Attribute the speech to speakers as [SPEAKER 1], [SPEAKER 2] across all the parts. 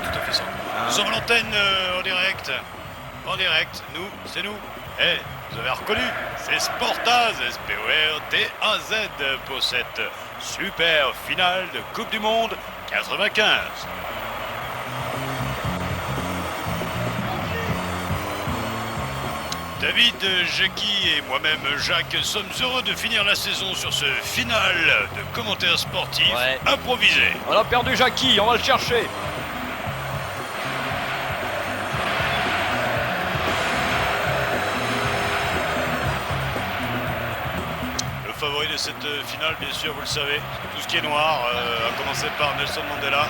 [SPEAKER 1] tout à fait ça. Nous sommes à l'antenne en direct, c'est nous. Eh, vous avez reconnu, c'est Sportaz, S-P-O-R-T-A-Z pour cette super finale de Coupe du Monde 95. David, Jackie et moi-même, Jacques, sommes heureux de finir la saison sur ce final de commentaires sportifs improvisés.
[SPEAKER 2] On a perdu Jackie, on va le chercher.
[SPEAKER 1] Le favori de cette finale, bien sûr, vous le savez, tout ce qui est noir, à commencer par Nelson Mandela,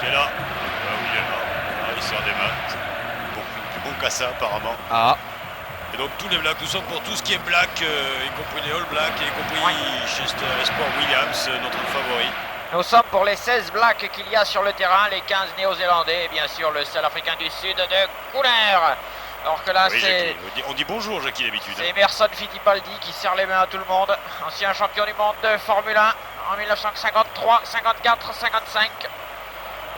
[SPEAKER 1] qui est là. Ah oui, il est là. Ah, il sort des maths. Plus bon qu'à ça, apparemment.
[SPEAKER 2] Ah.
[SPEAKER 1] Et donc tous les Blacks, nous sommes pour tout ce qui est Black, y compris les All Blacks, y compris Chester Espoir Williams, notre favori.
[SPEAKER 3] Nous sommes pour les 16 Blacks qu'il y a sur le terrain, les 15 Néo-Zélandais et bien sûr le seul Africain du Sud de couleur. Alors que là
[SPEAKER 1] oui,
[SPEAKER 3] c'est...
[SPEAKER 1] Jackie. On dit bonjour Jackie d'habitude.
[SPEAKER 3] C'est Emerson Fittipaldi qui serre les mains à tout le monde. Ancien champion du monde de Formule 1 en 1953, 54, 55.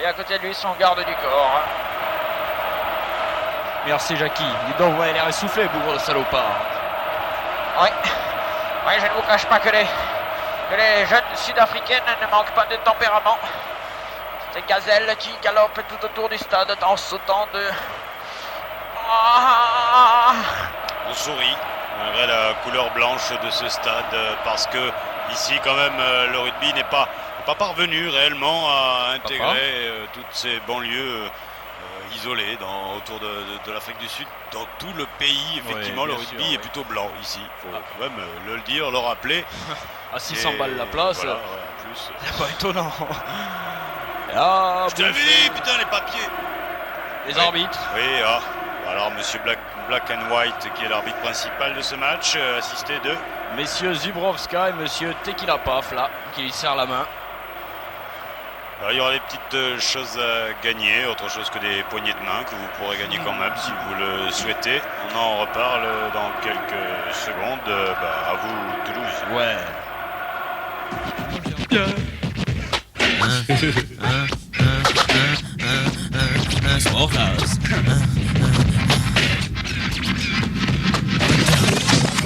[SPEAKER 3] Et à côté de lui son garde du corps.
[SPEAKER 2] Merci Jackie. Dis donc, vous avez l'air essoufflé, bougre de salopard.
[SPEAKER 3] Oui, je ne vous cache pas que les jeunes sud-africaines ne manquent pas de tempérament. Ces gazelles qui galopent tout autour du stade en sautant de...
[SPEAKER 1] On sourit, malgré la couleur blanche de ce stade, parce que ici quand même le rugby n'est pas parvenu réellement à intégrer toutes ces banlieues isolées autour de l'Afrique du Sud. Dans tout le pays, effectivement, le rugby est plutôt blanc ici. Il faut quand même le dire, le rappeler.
[SPEAKER 2] À 600 balles la place,
[SPEAKER 1] voilà, en plus,
[SPEAKER 2] c'est pas étonnant. Ah,
[SPEAKER 1] je t'avais dit, putain, les papiers.
[SPEAKER 2] Les arbitres.
[SPEAKER 1] Oui, alors monsieur Black and White, qui est l'arbitre principal de ce match, assisté de...
[SPEAKER 2] Messieurs Zubrovska et monsieur Tequila Paf, là, qui lui serrent la main.
[SPEAKER 1] Alors, il y aura des petites choses à gagner, autre chose que des poignées de main que vous pourrez gagner quand même si vous le souhaitez. On en reparle dans quelques secondes. À vous, Toulouse.
[SPEAKER 2] Ouais.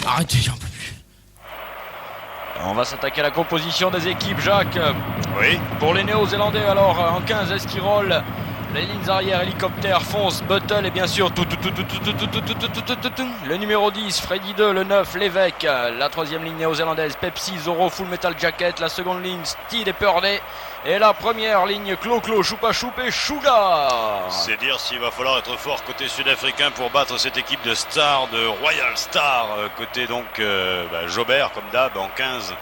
[SPEAKER 2] Arrêtez, j'en peux plus. On va s'attaquer à la composition des équipes, Jacques.
[SPEAKER 1] Oui.
[SPEAKER 2] Pour les Néo-Zélandais, alors, en 15, Esquirol, les lignes arrière, hélicoptère, Fonce, Buttle et bien sûr le numéro 10, Freddy 2, le 9, Lévesque, la troisième ligne néo-zélandaise, Pepsi, Zorro, Full Metal Jacket, la seconde ligne, Steed et Purdy, et la première ligne, Clo-Clo, Choupa Choup et Sugar.
[SPEAKER 1] C'est dire s'il va falloir être fort côté sud-africain pour battre cette équipe de stars, de Royal Star, côté donc Jobert comme d'hab en 15,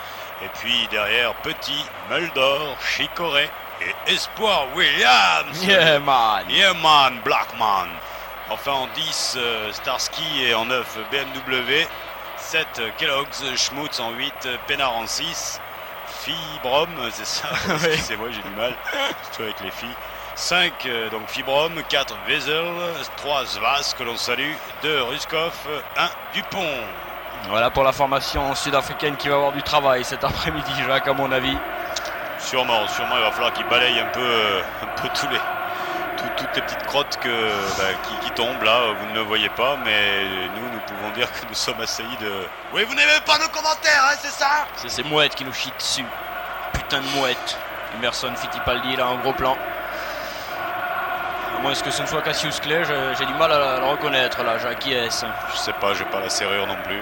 [SPEAKER 1] et puis derrière Petit, Muldor, Chicoré et Espoir Williams.
[SPEAKER 2] Yeah man.
[SPEAKER 1] Yeah man, Blackman. Enfin en 10, Starsky et en 9, BMW. 7, Kellogg's, Schmutz en 8, Pénard en 6. Fibrom, c'est ça.
[SPEAKER 2] Oui.
[SPEAKER 1] C'est moi, j'ai du mal. Surtout avec les filles. 5, donc Fibrom. 4, Wesel. 3, Zvas, que l'on salue. 2, Ruskov. 1, Dupont.
[SPEAKER 2] Voilà pour la formation sud-africaine qui va avoir du travail cet après-midi, Jacques, à mon avis.
[SPEAKER 1] Sûrement, il va falloir qu'ils balayent un peu toutes les petites crottes qui tombent là, vous ne le voyez pas, mais nous pouvons dire que nous sommes assaillis de... Oui, vous n'aimez pas nos commentaires, hein, c'est ça?
[SPEAKER 2] C'est ces mouettes qui nous chient dessus. Putain de mouettes. Emerson Fittipaldi là en gros plan. À moins que ce ne soit Cassius Clay, j'ai du mal à le reconnaître là, Jacques S.
[SPEAKER 1] Je sais pas, j'ai pas la serrure non plus.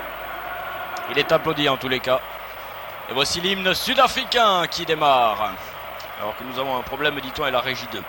[SPEAKER 2] Il est applaudi en tous les cas. Et voici l'hymne sud-africain qui démarre. Alors que nous avons un problème, dit-on, et la régie 2.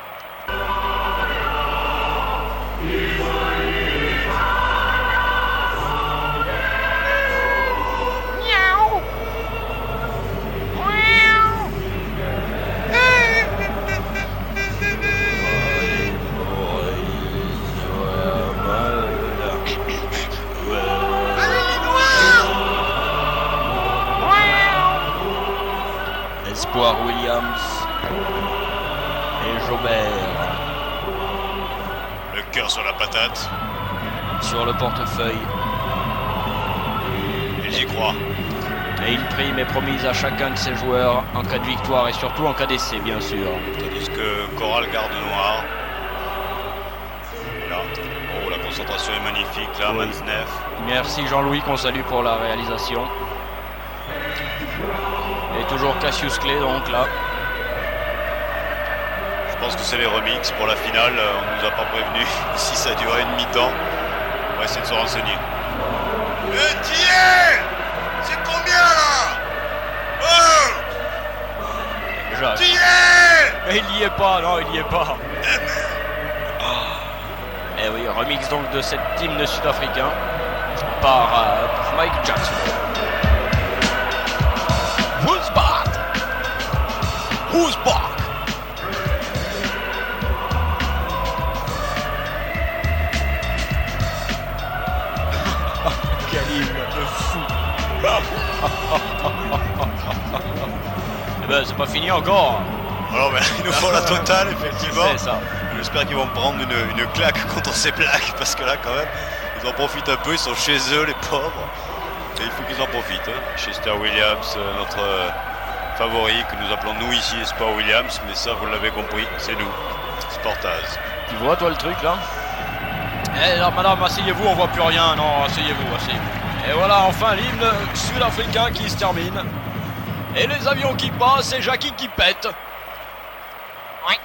[SPEAKER 2] Espoir Williams et Jobert.
[SPEAKER 1] Le cœur sur la patate.
[SPEAKER 2] Sur le portefeuille.
[SPEAKER 1] Ils y croient.
[SPEAKER 2] Et une prime est promise à chacun de ses joueurs en cas de victoire et surtout en cas d'essai, bien sûr.
[SPEAKER 1] Tandis que Coral garde noir. concentration est magnifique là,
[SPEAKER 2] Oui.
[SPEAKER 1] Mansneff.
[SPEAKER 2] Merci Jean-Louis qu'on salue pour la réalisation. Et toujours Cassius Clay donc là.
[SPEAKER 1] Je pense que c'est les remixes pour la finale. On nous a pas prévenu si ça durait une mi-temps. On va essayer de se renseigner. C'est combien là?
[SPEAKER 2] Jacques. Mais il n'y est pas, non, il n'y est pas. Et oui, remix donc de cet hymne sud-africain par Mike Jackson. Who's back? Who's back? Quel hymne de fou. Eh ben, c'est pas fini encore.
[SPEAKER 1] Alors ben, il nous faut la totale effectivement.
[SPEAKER 2] C'est ça.
[SPEAKER 1] J'espère qu'ils vont prendre une claque contre ces plaques parce que là quand même ils en profitent un peu, ils sont chez eux les pauvres. Et il faut qu'ils en profitent. Hein. Chester Williams, notre favori que nous appelons nous ici Sport Williams, mais ça vous l'avez compris, c'est nous, Sportaz.
[SPEAKER 2] Tu vois toi le truc là? Eh là madame, asseyez-vous, on voit plus rien. Non, asseyez-vous, asseyez-vous. Et voilà enfin l'hymne sud-africain qui se termine. Et les avions qui passent et Jackie qui pète.
[SPEAKER 3] Oui,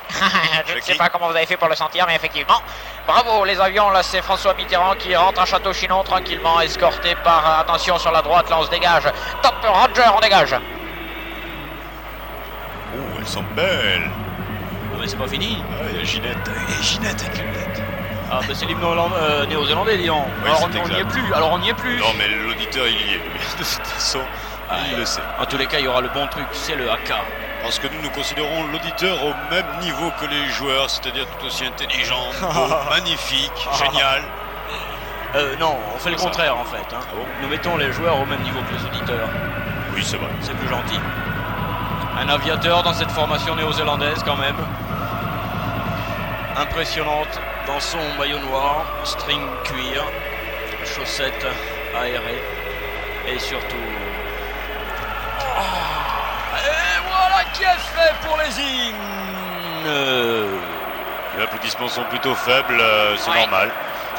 [SPEAKER 3] je ne sais pas comment vous avez fait pour le sentir, mais effectivement, bravo les avions. Là, c'est François Mitterrand qui rentre à Château-Chinon tranquillement, escorté par, attention sur la droite, là on se dégage. Top Ranger, on dégage.
[SPEAKER 1] Oh, elles sont belles.
[SPEAKER 2] Ah mais c'est pas fini.
[SPEAKER 1] Ah, il y a Ginette. Et Ginette avec lunettes.
[SPEAKER 2] Ah bah c'est l'hymne néo-zélandais, disons.
[SPEAKER 1] Oui,
[SPEAKER 2] Alors
[SPEAKER 1] c'est
[SPEAKER 2] on n'y est
[SPEAKER 1] exact.
[SPEAKER 2] plus, alors on n'y est plus.
[SPEAKER 1] Non mais l'auditeur il y est, lui. De toute façon, il le sait.
[SPEAKER 2] En tous les cas, il y aura le bon truc, c'est le AK.
[SPEAKER 1] Parce que nous considérons l'auditeur au même niveau que les joueurs, c'est-à-dire tout aussi intelligent, beau, magnifique, génial.
[SPEAKER 2] Non, on fait le
[SPEAKER 1] Ça.
[SPEAKER 2] contraire en fait. Hein.
[SPEAKER 1] Ah bon?
[SPEAKER 2] Nous mettons les joueurs au même niveau que les auditeurs.
[SPEAKER 1] Oui, c'est vrai.
[SPEAKER 2] C'est plus gentil. Un aviateur dans cette formation néo-zélandaise quand même. Impressionnante dans son maillot noir, string cuir, chaussettes aérées et surtout... Et voilà qui est fait pour les hymnes.
[SPEAKER 1] Les applaudissements sont plutôt faibles, c'est
[SPEAKER 3] Oui.
[SPEAKER 1] normal.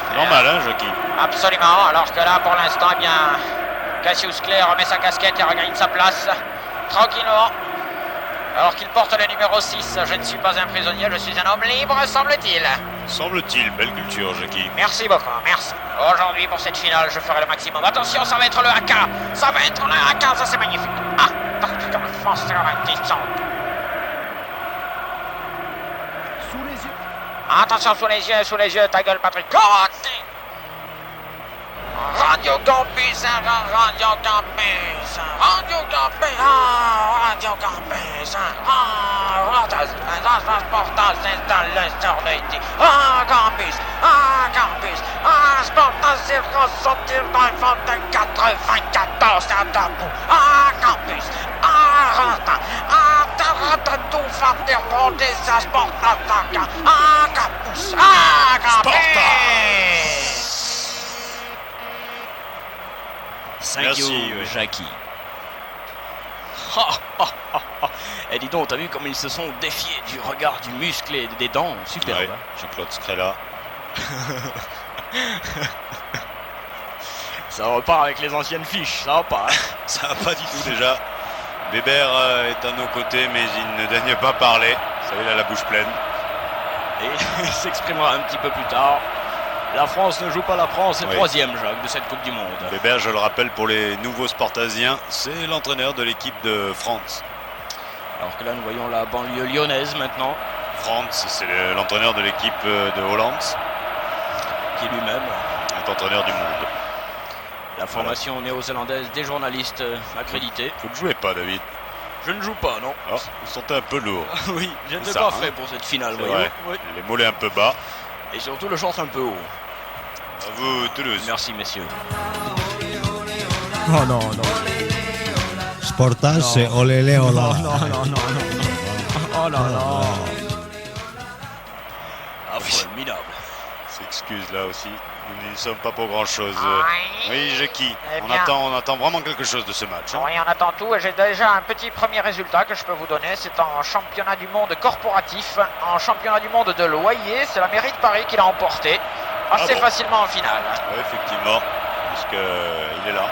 [SPEAKER 1] C'est normal, hein, Jackie?
[SPEAKER 3] Absolument, alors que là pour l'instant, eh bien, Cassius Clay remet sa casquette et regagne sa place tranquillement. Alors qu'il porte le numéro 6, je ne suis pas un prisonnier, je suis un homme libre, semble-t-il.
[SPEAKER 1] Semble-t-il, belle culture, Jackie.
[SPEAKER 3] Merci beaucoup, merci. Aujourd'hui, pour cette finale, je ferai le maximum. Attention, ça va être le AK. Ça va être le AK, ça c'est magnifique. Ah, partout comme France, c'est la descente.
[SPEAKER 4] Sous les yeux.
[SPEAKER 3] Attention, sous les yeux, ta gueule, Patrick. Correct. Radio Campus, Radio Campus, Radio Campus, Radio Campus, Sportaz s'installe sur le dit. Campus, Sportaz s'est ressortir dans le fond de 94 à debout. Campus, t'arrêtes de tout faire démonter sa Sportaz, Campus, Campus.
[SPEAKER 2] Thank
[SPEAKER 1] Merci,
[SPEAKER 2] you,
[SPEAKER 1] oui.
[SPEAKER 2] Jackie. Et dis donc, t'as vu comme ils se sont défiés du regard, du muscle et des dents? Super.
[SPEAKER 1] Ouais, Jean-Claude Scrella.
[SPEAKER 2] Ça repart avec les anciennes fiches, ça va pas. Hein.
[SPEAKER 1] Ça va pas du tout déjà. Weber est à nos côtés, mais il ne daigne pas parler. Vous savez, il a la bouche pleine.
[SPEAKER 2] Et il s'exprimera un petit peu plus tard. La France ne joue pas la France, c'est
[SPEAKER 1] Oui.
[SPEAKER 2] troisième, Jacques, de cette Coupe du Monde.
[SPEAKER 1] Weber, je le rappelle pour les nouveaux Sportasiens, c'est l'entraîneur de l'équipe de France.
[SPEAKER 2] Alors que là, nous voyons la banlieue lyonnaise maintenant,
[SPEAKER 1] France, c'est l'entraîneur de l'équipe de Hollande,
[SPEAKER 2] qui lui-même,
[SPEAKER 1] est entraîneur du monde.
[SPEAKER 2] la formation néo-zélandaise des journalistes accrédités.
[SPEAKER 1] Vous ne jouez pas, David.
[SPEAKER 2] Je ne joue pas, non.
[SPEAKER 1] Oh, vous sentez un peu lourd.
[SPEAKER 2] Oui, je n'étais
[SPEAKER 1] Ça,
[SPEAKER 2] pas
[SPEAKER 1] hein.
[SPEAKER 2] fait pour cette finale,
[SPEAKER 1] C'est
[SPEAKER 2] voyez-vous.
[SPEAKER 1] vrai.
[SPEAKER 2] Oui.
[SPEAKER 1] Les mollets un peu bas.
[SPEAKER 2] Et surtout le short un peu haut.
[SPEAKER 1] À vous, Toulouse.
[SPEAKER 2] Merci, messieurs.
[SPEAKER 4] Oh non, non.
[SPEAKER 5] Sportaz, c'est olélé ola.
[SPEAKER 4] Non. Oh là là.
[SPEAKER 2] Affreux, minable.
[SPEAKER 1] S'excuse là aussi. Nous n'y sommes pas pour grand-chose.
[SPEAKER 3] Oui.
[SPEAKER 1] Oui, Jackie.
[SPEAKER 3] Eh
[SPEAKER 1] On
[SPEAKER 3] bien.
[SPEAKER 1] attend vraiment quelque chose de ce match. hein.
[SPEAKER 3] Oui, on attend tout et j'ai déjà un petit premier résultat que je peux vous donner. C'est en championnat du monde corporatif, en championnat du monde de loyer. C'est la mairie de Paris qui l'a emporté. assez
[SPEAKER 1] bon
[SPEAKER 3] facilement en finale.
[SPEAKER 1] Oui, effectivement, parce que il est là,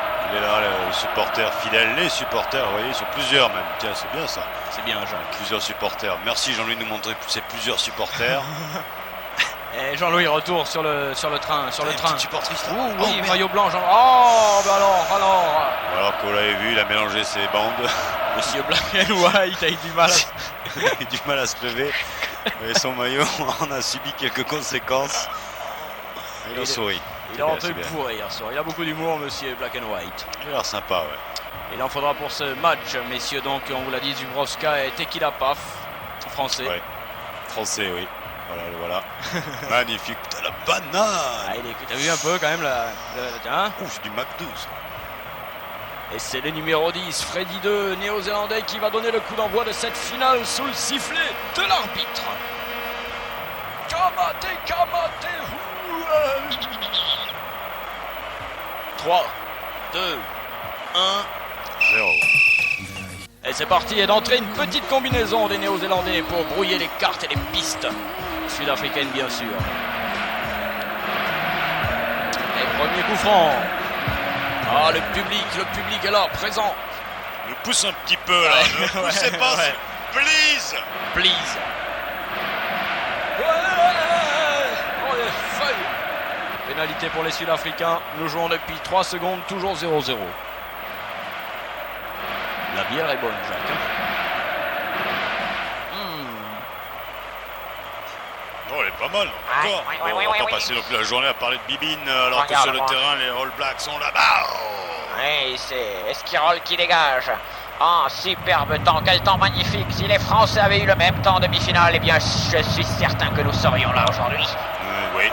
[SPEAKER 1] le supporter fidèle, les supporters, vous voyez, ils sont plusieurs même. Tiens, c'est bien ça.
[SPEAKER 2] C'est bien, Jacques.
[SPEAKER 1] Plusieurs supporters. Merci Jean-Louis de nous montrer ces plusieurs supporters.
[SPEAKER 2] Et Jean-Louis retour sur le train, sur le train.
[SPEAKER 1] Supportrice là.
[SPEAKER 2] Oh, oui,
[SPEAKER 1] merde.
[SPEAKER 2] maillot blanc, Jean. Oh, bah alors.
[SPEAKER 1] Alors qu'on l'avait vu, il a mélangé ses bandes.
[SPEAKER 2] Monsieur Black and White a eu du mal.
[SPEAKER 1] Il a eu du mal à se lever. Et son maillot en a subi quelques conséquences. Il en sourit.
[SPEAKER 2] Il est rentré pour rire soir. Il a beaucoup d'humour, monsieur Black and White.
[SPEAKER 1] Il a l'air sympa, ouais.
[SPEAKER 2] Il en faudra pour ce match, messieurs. Donc, on vous l'a dit, Zubrovska et Tequila Paf, français.
[SPEAKER 1] Ouais. Français, oui. Voilà, le voilà. Magnifique. Putain, la banane.
[SPEAKER 2] Ah, t'as vu un peu quand même hein.
[SPEAKER 1] Ouh, c'est du McDo, ça.
[SPEAKER 2] Et c'est le numéro 10, Freddy 2, néo-zélandais, qui va donner le coup d'envoi de cette finale sous le sifflet de l'arbitre. Kamate, 3, 2, 1,
[SPEAKER 1] 0.
[SPEAKER 2] Et c'est parti, et d'entrer une petite combinaison des néo-zélandais pour brouiller les cartes et les pistes sud-africaines, bien sûr. Et premier coup franc. Ah, le public est là, présent.
[SPEAKER 1] Me pousse un petit peu, là. Ne poussez pas,
[SPEAKER 2] ouais.
[SPEAKER 1] please.
[SPEAKER 2] Please. Oh, les feuilles. Pénalité pour les Sud-Africains. Nous jouons depuis 3 secondes, toujours 0-0. La bière est bonne, Jacques.
[SPEAKER 1] Oh, elle est pas mal, encore.
[SPEAKER 3] Oui,
[SPEAKER 1] On va pas passer donc la journée à parler de bibine alors que sur le terrain, les All Blacks sont là-bas.
[SPEAKER 3] Oui, c'est Esquirol qui dégage. Ah, superbe temps, quel temps magnifique. Si les Français avaient eu le même temps en demi-finale, eh bien, je suis certain que nous serions là aujourd'hui.
[SPEAKER 1] Oui,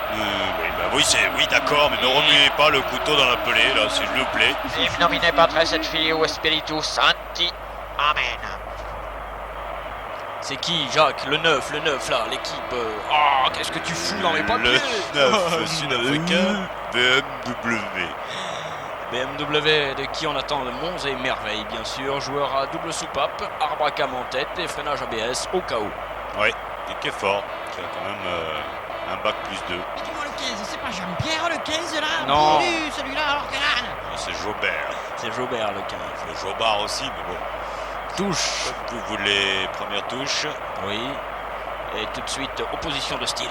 [SPEAKER 1] d'accord, mais ne remuez pas le couteau dans la pelée, là, s'il vous plaît.
[SPEAKER 3] Nominé Patres et Filio Espiritu Santi. Amen.
[SPEAKER 2] C'est qui, Jacques? Le 9 là, l'équipe. Oh, qu'est-ce que tu fous dans les papiers?
[SPEAKER 1] Le 9 sud-africain, BMW.
[SPEAKER 2] BMW de qui on attend de monts et merveilles, bien sûr. Joueur à double soupape, arbre à cam en tête et freinage ABS au cas où.
[SPEAKER 1] Oui, et qui est fort. Qui a quand même un bac plus 2.
[SPEAKER 4] Dis-moi le 15, c'est pas Jean-Pierre le 15 là?
[SPEAKER 2] Non.
[SPEAKER 4] Oui, celui-là alors que là.
[SPEAKER 1] C'est Jobert.
[SPEAKER 2] C'est Jobert le 15.
[SPEAKER 1] Le Jobard aussi, mais bon.
[SPEAKER 2] Touche.
[SPEAKER 1] Vous voulez première touche?
[SPEAKER 2] Oui. Et tout de suite, opposition de style.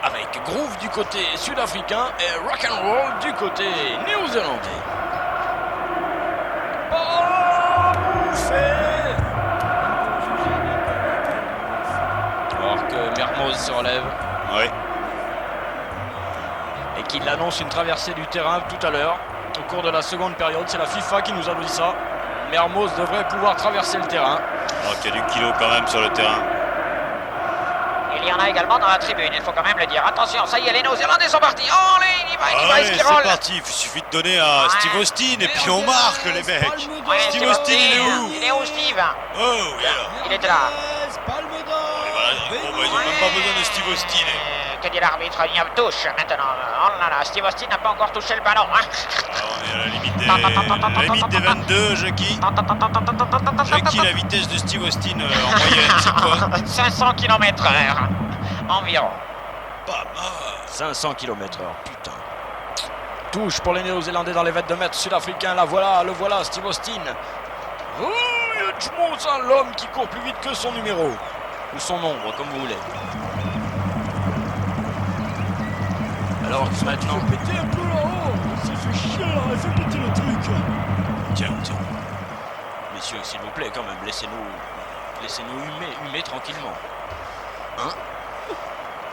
[SPEAKER 2] Avec groove du côté sud-africain et rock and roll du côté néo-zélandais. Alors que Mermoz se relève.
[SPEAKER 1] Oui.
[SPEAKER 2] Et qu'il annonce une traversée du terrain tout à l'heure. Au cours de la seconde période, c'est la FIFA qui nous a dit ça. Mermoz devrait pouvoir traverser le terrain.
[SPEAKER 1] Alors qu'il y a du kilo quand même sur le terrain.
[SPEAKER 3] Il y en a également dans la tribune, il faut quand même le dire. Attention, ça y est, les Néo-Zélandais sont partis. Oh, il y va,
[SPEAKER 1] Allez,
[SPEAKER 3] Esquirol.
[SPEAKER 1] c'est parti, il suffit de donner à Steve Austin et puis on marque les mecs.
[SPEAKER 3] Ouais,
[SPEAKER 1] Steve Austin, il est où?
[SPEAKER 3] Il est où, Steve?
[SPEAKER 1] Oh, oui alors.
[SPEAKER 3] Il était là.
[SPEAKER 4] Palme d'or.
[SPEAKER 1] Et voilà, bon, bah, ils ont même pas besoin de Steve Austin.
[SPEAKER 3] Que dit l'arbitre? Il y a touche maintenant. Oh là là, Steve Austin n'a pas encore touché le ballon. Hein.
[SPEAKER 1] Alors, on est à la limite des 22, Jackie. Jackie, la vitesse de Steve Austin en moyenne, c'est quoi?
[SPEAKER 3] 500 km/h environ.
[SPEAKER 1] Pas mal.
[SPEAKER 2] 500 km/h, putain. Touche pour les Néo-Zélandais dans les 22 mètres sud-africains. Le voilà, Steve Austin. Oh, l'homme qui court plus vite que son numéro. Ou son nombre, comme vous voulez. Alors maintenant.
[SPEAKER 4] Péter un peu là-haut. Ça fait chier là, fais péter le truc.
[SPEAKER 2] Tiens. Messieurs, s'il vous plaît, quand même, laissez-nous humer tranquillement. Hein?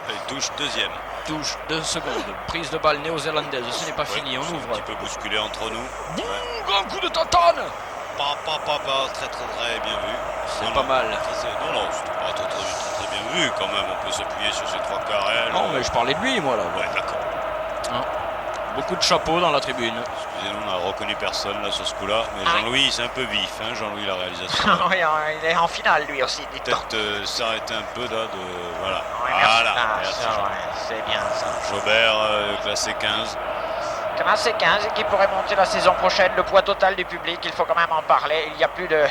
[SPEAKER 1] Allez, touche deuxième.
[SPEAKER 2] Touche 2 secondes. Prise de balle néo-zélandaise. Ce n'est pas fini, on
[SPEAKER 1] c'est
[SPEAKER 2] ouvre.
[SPEAKER 1] un petit peu bousculé entre nous.
[SPEAKER 2] Bouh, grand coup de tatane.
[SPEAKER 1] Pas, très bien vu.
[SPEAKER 2] C'est pas mal.
[SPEAKER 1] Non, c'était pas très bien vu quand même. On peut s'appuyer sur ces trois carrés.
[SPEAKER 2] Non, mais je parlais de lui, moi, là.
[SPEAKER 1] Ouais, d'accord.
[SPEAKER 2] Beaucoup de chapeaux dans la tribune.
[SPEAKER 1] Excusez-nous, on n'a reconnu personne là sur ce coup-là. Mais Jean-Louis, c'est un peu vif, hein, Jean-Louis, la réalisation.
[SPEAKER 3] Oui, il est en finale lui aussi, dites-on.
[SPEAKER 1] Peut-être s'arrêter un peu là de. Voilà.
[SPEAKER 3] Ouais, merci.
[SPEAKER 1] Voilà.
[SPEAKER 3] Ah,
[SPEAKER 1] Merci,
[SPEAKER 3] ça,
[SPEAKER 1] Jean.
[SPEAKER 3] ouais, c'est bien ça.
[SPEAKER 1] Jobert, classé 15.
[SPEAKER 3] Classé 15 et qui pourrait monter la saison prochaine. Le poids total du public, il faut quand même en parler. Il y a plus de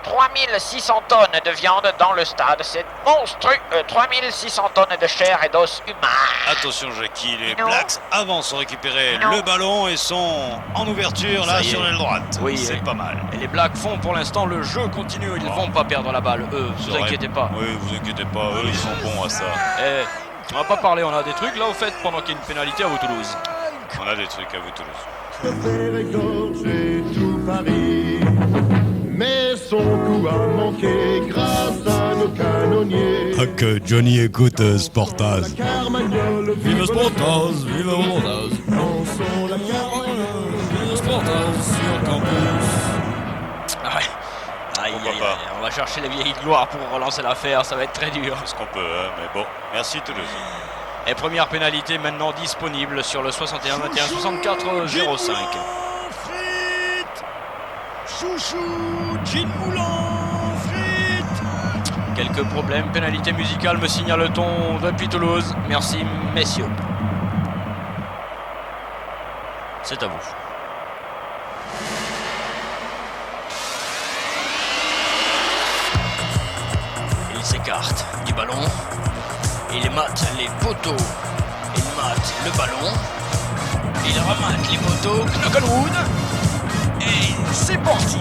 [SPEAKER 3] 3600 tonnes de viande dans le stade. C'est monstrueux. 3600 tonnes de chair et d'os humains.
[SPEAKER 1] Attention Jackie, les
[SPEAKER 3] Non.
[SPEAKER 1] Blacks avancent ont récupéré
[SPEAKER 3] Non.
[SPEAKER 1] le ballon et sont en ouverture
[SPEAKER 2] Ça
[SPEAKER 1] là
[SPEAKER 2] y est.
[SPEAKER 1] sur l'aile droite.
[SPEAKER 2] Oui,
[SPEAKER 1] c'est
[SPEAKER 2] oui.
[SPEAKER 1] pas mal.
[SPEAKER 2] Et les Blacks font pour l'instant le jeu continue. Ils ne
[SPEAKER 1] Oh.
[SPEAKER 2] vont pas perdre la balle. Vous
[SPEAKER 1] Ça aurait-
[SPEAKER 2] inquiétez pas.
[SPEAKER 1] Oui, vous inquiétez pas, eux ils sont bons à ça.
[SPEAKER 2] Eh, on va pas parler, on a des trucs là au fait pendant qu'il y a une pénalité à vous Toulouse.
[SPEAKER 1] On a des trucs à vous Toulouse.
[SPEAKER 4] Faire égorger tout Paris. Mais son coup a manqué grâce à nos canonniers.
[SPEAKER 5] Ah, que Johnny écoute Sportaz.
[SPEAKER 4] Carmagnole, vive
[SPEAKER 5] Sportaz, vive Sportaz.
[SPEAKER 4] Lançons la Carmagnole.
[SPEAKER 5] Vive Sportaz sur campus.
[SPEAKER 2] Ah ouais. Aïe,
[SPEAKER 1] Pourquoi
[SPEAKER 2] aïe,
[SPEAKER 1] pas.
[SPEAKER 2] aïe, on va chercher les vieilles gloires pour relancer l'affaire, ça va être très dur.
[SPEAKER 1] C'est ce qu'on peut, hein, mais bon. Merci Toulouse.
[SPEAKER 2] Et première pénalité maintenant disponible sur le 61 21 64 05.
[SPEAKER 4] Frites. Chouchou, Gin Moulin, frites.
[SPEAKER 2] Quelques problèmes, pénalité musicale me signale-t-on depuis Toulouse. Merci messieurs. C'est à vous. Il s'écarte du ballon. Il mate les poteaux. Il mate le ballon. Il ramate les poteaux. Knucklewood. Et c'est parti.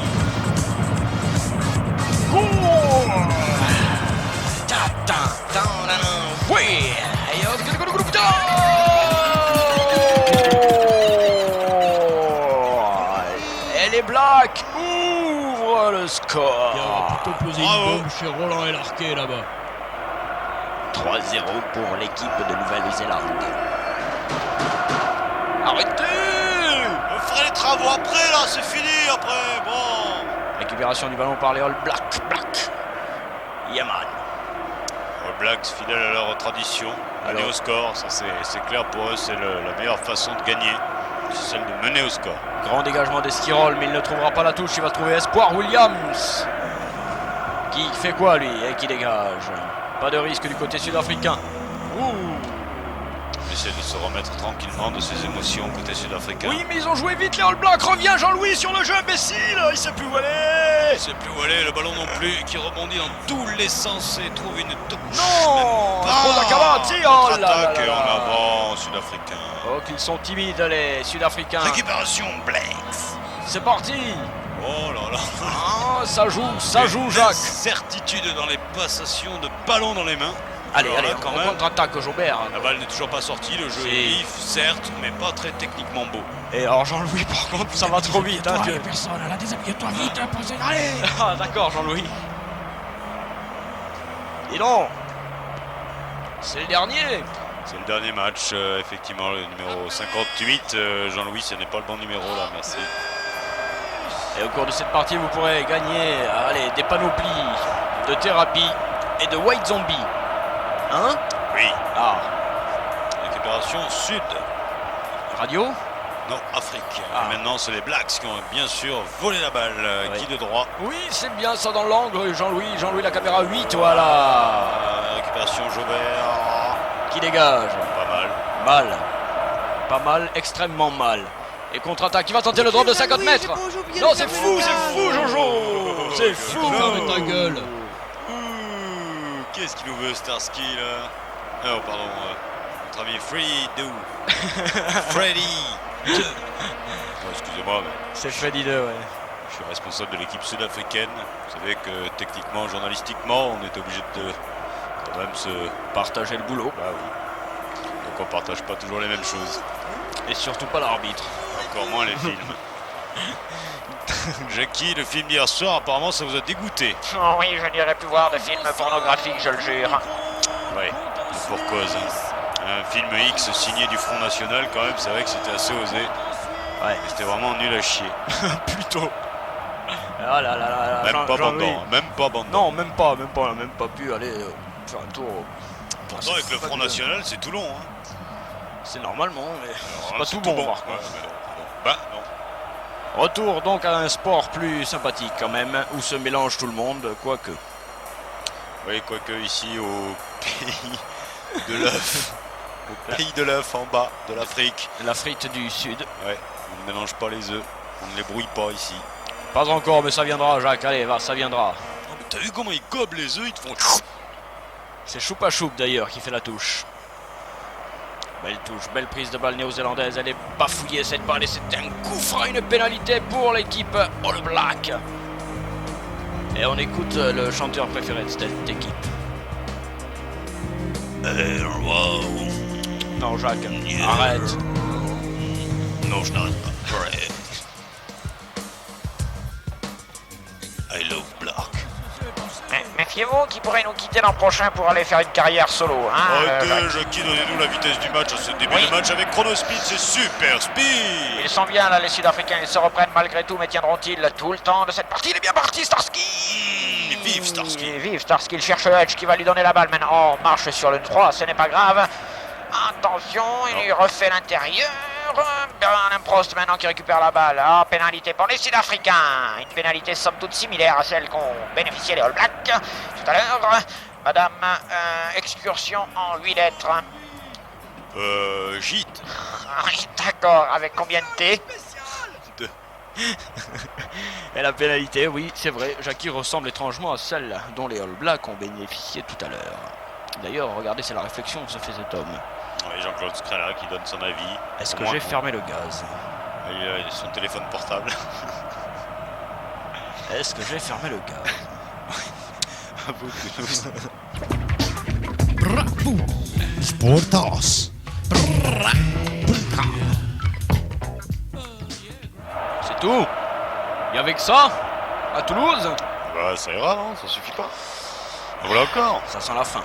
[SPEAKER 2] Goal. Ta ta ta la la. Oui. Et hop, que le groupe Et les Blacks ouvrent le score.
[SPEAKER 6] Plutôt posé
[SPEAKER 1] Bravo.
[SPEAKER 6] une bombe chez Roland et Larquet là-bas.
[SPEAKER 2] 3-0 pour l'équipe de Nouvelle-Zélande. Arrêtez!
[SPEAKER 1] On fera les travaux après là, c'est fini après, bon.
[SPEAKER 2] Récupération du ballon par les All Blacks. Yaman.
[SPEAKER 1] All Blacks, fidèles à leur tradition, mener
[SPEAKER 2] Alors.
[SPEAKER 1] au score, ça c'est clair pour eux, c'est la meilleure façon de gagner, c'est celle de mener au score.
[SPEAKER 2] Grand dégagement d'Esquirol, mais il ne trouvera pas la touche. Il va trouver Espoir Williams. Qui fait quoi lui et qui dégage? Pas de risque du côté sud-africain. Ouh.
[SPEAKER 1] On essaie de se remettre tranquillement de ses émotions côté sud-africain.
[SPEAKER 2] Oui, mais ils ont joué vite les All Blacks. Reviens Jean-Louis sur le jeu, imbécile. Il sait plus où aller.
[SPEAKER 1] Il sait plus où aller, le ballon non plus, qui rebondit dans tous les sens et trouve une touche.
[SPEAKER 2] Non. Paul Akava, tire. Oh là là
[SPEAKER 1] Contre-attaque
[SPEAKER 2] là
[SPEAKER 1] et
[SPEAKER 2] là.
[SPEAKER 1] en avant, sud-africain.
[SPEAKER 2] Oh, qu'ils sont timides les Sud-Africains.
[SPEAKER 1] Récupération Blacks.
[SPEAKER 2] C'est parti.
[SPEAKER 1] Oh là là.
[SPEAKER 2] Ah, ça joue Jacques.
[SPEAKER 1] Certitude dans les passations de ballon dans les mains.
[SPEAKER 2] Allez,
[SPEAKER 1] Alors
[SPEAKER 2] allez,
[SPEAKER 1] là, quand
[SPEAKER 2] on
[SPEAKER 1] même,
[SPEAKER 2] contre-attaque Jaubert.
[SPEAKER 1] la balle n'est toujours pas sortie, le jeu
[SPEAKER 2] Si.
[SPEAKER 1] est vif, certes, mais pas très techniquement beau.
[SPEAKER 2] Et alors Jean-Louis, par contre, ça va trop vite. Hein,
[SPEAKER 6] Toi, personne, là, déshabille-toi vite, posez. Allez.
[SPEAKER 2] Ah, d'accord, Jean-Louis. Dis donc. C'est le dernier.
[SPEAKER 1] C'est le dernier match, effectivement, le numéro 58. Jean-Louis, ce n'est pas le bon numéro là, merci.
[SPEAKER 2] Et au cours de cette partie, vous pourrez gagner allez, des panoplies de thérapie et de White Zombie. Hein?
[SPEAKER 1] Oui,
[SPEAKER 2] Ah,
[SPEAKER 1] récupération sud.
[SPEAKER 2] radio?
[SPEAKER 1] Non, Afrique.
[SPEAKER 2] Ah.
[SPEAKER 1] Et maintenant, c'est les Blacks qui ont bien sûr volé la balle.
[SPEAKER 2] Oui.
[SPEAKER 1] Qui de droit?
[SPEAKER 2] Oui, c'est bien ça dans l'angle, Jean-Louis, la caméra 8, voilà.
[SPEAKER 1] Récupération Jaubert.
[SPEAKER 2] Qui dégage?
[SPEAKER 1] Pas mal.
[SPEAKER 2] Mal. Pas mal, extrêmement mal. Et contre-attaque, il va tenter le drop de 50 mètres. Non, c'est fou, Jojo. C'est fou.
[SPEAKER 6] Ferme ta gueule.
[SPEAKER 1] Ouh, qu'est-ce qu'il nous veut, Starsky là? Oh, pardon. Notre ami Freddy Do. Freddy. Oh, excusez-moi, mais
[SPEAKER 2] C'est Freddy 2, ouais.
[SPEAKER 1] je suis responsable de l'équipe sud-africaine. Vous savez que techniquement, journalistiquement, on est obligé de quand même se.
[SPEAKER 2] Partager le boulot.
[SPEAKER 1] Bah oui. Donc on partage pas toujours les mêmes choses.
[SPEAKER 2] Et surtout pas l'arbitre.
[SPEAKER 1] Encore moins les films. Jackie, le film d'hier soir, apparemment, ça vous a dégoûté.
[SPEAKER 3] Oh oui, je n'irai plus voir de films pornographiques, je le jure.
[SPEAKER 1] Ouais, et pour cause. Un film X signé du Front National, quand même, c'est vrai que c'était assez osé.
[SPEAKER 2] Ouais.
[SPEAKER 1] Et c'était vraiment nul à chier.
[SPEAKER 2] Plutôt. Ah là là là là.
[SPEAKER 1] Même pas
[SPEAKER 2] Jean-Louis.
[SPEAKER 1] bandant, même pas bandant.
[SPEAKER 2] Non, même pas, on a même pas pu aller faire un tour.
[SPEAKER 1] Pourtant, avec le Front National, c'est Toulon. Hein.
[SPEAKER 2] C'est normalement, mais c'est
[SPEAKER 1] Alors,
[SPEAKER 2] pas tout bon, par
[SPEAKER 1] Ouais,
[SPEAKER 2] contre.
[SPEAKER 1] mais non, non. Bah, non.
[SPEAKER 2] Retour donc à un sport plus sympathique quand même, où se mélange tout le monde, quoique.
[SPEAKER 1] Oui, quoique ici, au pays de l'œuf. Au pays de l'œuf, en bas, de l'Afrique.
[SPEAKER 2] La frite du sud.
[SPEAKER 1] Ouais, on ne mélange pas les œufs. On ne les brouille pas ici.
[SPEAKER 2] Pas encore, mais ça viendra, Jacques. Allez, va, ça viendra.
[SPEAKER 1] Oh, mais t'as vu comment ils gobent les œufs, ils te font...
[SPEAKER 2] C'est Choupa Choup d'ailleurs qui fait la touche. Belle touche, belle prise de balle néo-zélandaise. Elle est bafouillée cette balle et c'est un coup franc, une pénalité pour l'équipe All Black. Et on écoute le chanteur préféré de cette équipe. Non, Jacques, arrête.
[SPEAKER 1] Non, je n'arrête pas. Arrête. I love Black.
[SPEAKER 3] Méfiez-vous qui pourrait nous quitter l'an prochain pour aller faire une carrière solo. Hein,
[SPEAKER 1] Arrêtez, Jackie, donnez-nous la vitesse du match à ce début de match avec Chrono Speed, c'est super speed.
[SPEAKER 3] Ils sont bien là, les Sud-Africains. Ils se reprennent malgré tout, mais tiendront-ils tout le temps de cette partie? Il est bien parti, Starsky.
[SPEAKER 1] Vive Starsky.
[SPEAKER 3] Vive Starsky, il cherche Edge qui va lui donner la balle maintenant. Oh, marche sur le 3, ce n'est pas grave. Attention, il lui refait l'intérieur. Alain Prost maintenant qui récupère la balle. Ah, pénalité pour les Sud-Africains. Une pénalité somme toute similaire à celle qu'ont bénéficié les All Blacks tout à l'heure. Madame, excursion en 8 lettres.
[SPEAKER 1] Gîte.
[SPEAKER 3] Oui, d'accord. Avec combien de T?
[SPEAKER 2] Et la pénalité, oui, c'est vrai. Jackie ressemble étrangement à celle dont les All Blacks ont bénéficié tout à l'heure. D'ailleurs, regardez, c'est la réflexion que se fait cet homme.
[SPEAKER 1] Oui, Jean-Claude Scrella qui donne son avis.
[SPEAKER 2] Est-ce que j'ai fermé le gaz?
[SPEAKER 1] Il a son téléphone portable.
[SPEAKER 2] Est-ce que j'ai fermé le gaz?
[SPEAKER 5] Bravo. Sportas.
[SPEAKER 2] C'est tout? Et avec ça? À Toulouse?
[SPEAKER 1] Bah, ça ira, non? Ça suffit pas. Voilà encore.
[SPEAKER 2] Ça sent la fin.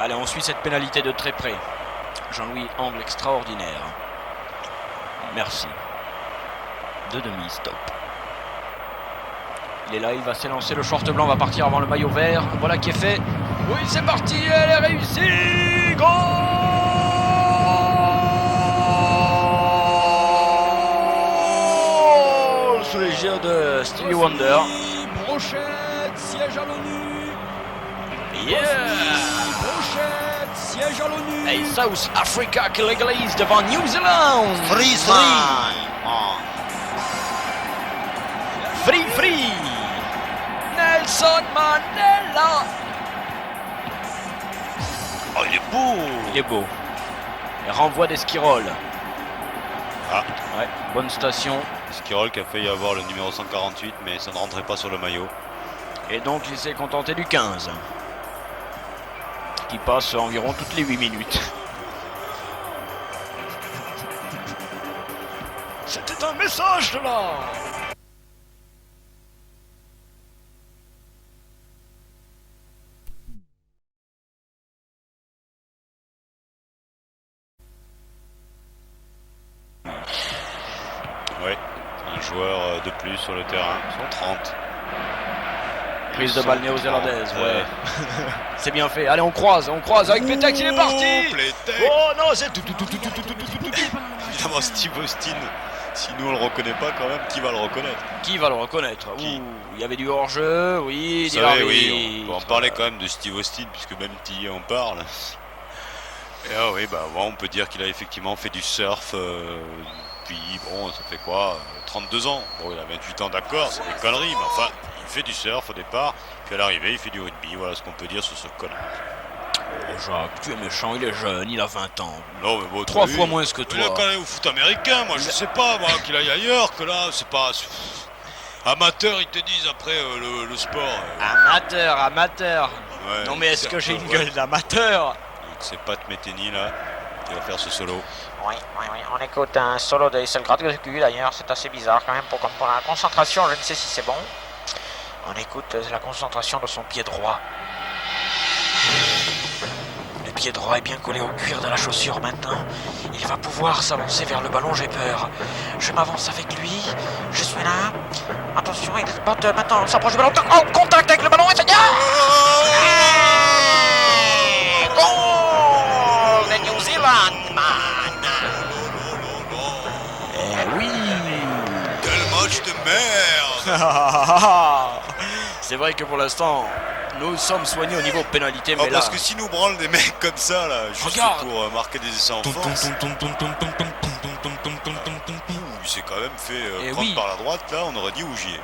[SPEAKER 2] Allez, on suit cette pénalité de très près. Jean-Louis Angle extraordinaire. Merci. De demi-stop. Il est là, il va s'élancer, le short blanc va partir avant le maillot vert. Voilà qui est fait. Oui, c'est parti, elle est réussie. Goal sous les yeux de Stevie Wonder.
[SPEAKER 6] Brochette, siège à l'ONU.
[SPEAKER 2] Yeah.
[SPEAKER 6] Brochette, siège à l'ONU.
[SPEAKER 2] Et South Africa qui légalise devant New Zealand.
[SPEAKER 1] Free.
[SPEAKER 2] Free. Nelson Mandela.
[SPEAKER 1] Oh, il est beau.
[SPEAKER 2] Il est beau. Et renvoi d'Esquirol.
[SPEAKER 1] Ah,
[SPEAKER 2] Ouais, bonne station.
[SPEAKER 1] Skirol qui a failli avoir le numéro 148, mais ça ne rentrait pas sur le maillot.
[SPEAKER 2] Et donc il s'est contenté du 15. Qui passe environ toutes les 8 minutes. C'était un message de là.
[SPEAKER 1] Ouais, un joueur de plus sur le terrain. 130.
[SPEAKER 2] Prise de balle néo-zélandaise, ouais. C'est bien fait. Allez, on croise avec Petex, il est parti.
[SPEAKER 1] Playtech.
[SPEAKER 2] Oh non, c'est tout.
[SPEAKER 1] Évidemment, Steve Austin. Si nous on le reconnaît pas quand même, qui va le reconnaître?
[SPEAKER 2] Qui va le reconnaître?
[SPEAKER 1] Qui?
[SPEAKER 2] Ouh, il y avait du hors-jeu, oui,
[SPEAKER 1] Vous savez, oui, on peut en parler quand même de Steve Austin, puisque même Tilly en parle. Et ah oui, bah bon, on peut dire qu'il a effectivement fait du surf, puis bon, ça fait quoi, 32 ans. Bon, il a 28 ans, d'accord, c'est des conneries, mais enfin, il fait du surf au départ, puis à l'arrivée, il fait du rugby, voilà ce qu'on peut dire sur ce connard.
[SPEAKER 2] Oh Jacques, tu es méchant, il est jeune, il a 20 ans.
[SPEAKER 1] Non, mais bon,
[SPEAKER 2] 3
[SPEAKER 1] t'as
[SPEAKER 2] fois
[SPEAKER 1] vu,
[SPEAKER 2] moins que toi.
[SPEAKER 1] il a quand même au foot américain, moi je sais pas, moi, qu'il aille ailleurs, que là, c'est pas... Amateur, ils te disent après le sport.
[SPEAKER 2] Amateur.
[SPEAKER 1] Ouais,
[SPEAKER 2] Non mais est-ce que j'ai une
[SPEAKER 1] ouais.
[SPEAKER 2] gueule d'amateur?
[SPEAKER 1] C'est Pat Metheny là, qui va faire ce solo.
[SPEAKER 3] Oui, on écoute un solo de Isselgrad d'ailleurs, c'est assez bizarre quand même pour la concentration, je ne sais si c'est bon. On écoute la concentration de son pied droit. Le pied droit est bien collé au cuir de la chaussure maintenant. Il va pouvoir s'avancer vers le ballon, j'ai peur. Je m'avance avec lui, je suis là. Attention, il botte maintenant, on s'approche du ballon. Oh, contact avec le ballon et ça y est. Goal de New Zealand, man.
[SPEAKER 2] Eh oui.
[SPEAKER 1] Quel match de merde!
[SPEAKER 2] C'est vrai que pour l'instant, nous sommes soignés au niveau pénalité, mais là...
[SPEAKER 1] Parce que si nous branlent des mecs comme ça là, juste
[SPEAKER 2] Regarde.
[SPEAKER 1] pour marquer des essais en force, s'est quand même fait
[SPEAKER 2] Eh
[SPEAKER 1] prendre
[SPEAKER 2] oui.
[SPEAKER 1] par la droite, là, on aurait dit Ougier.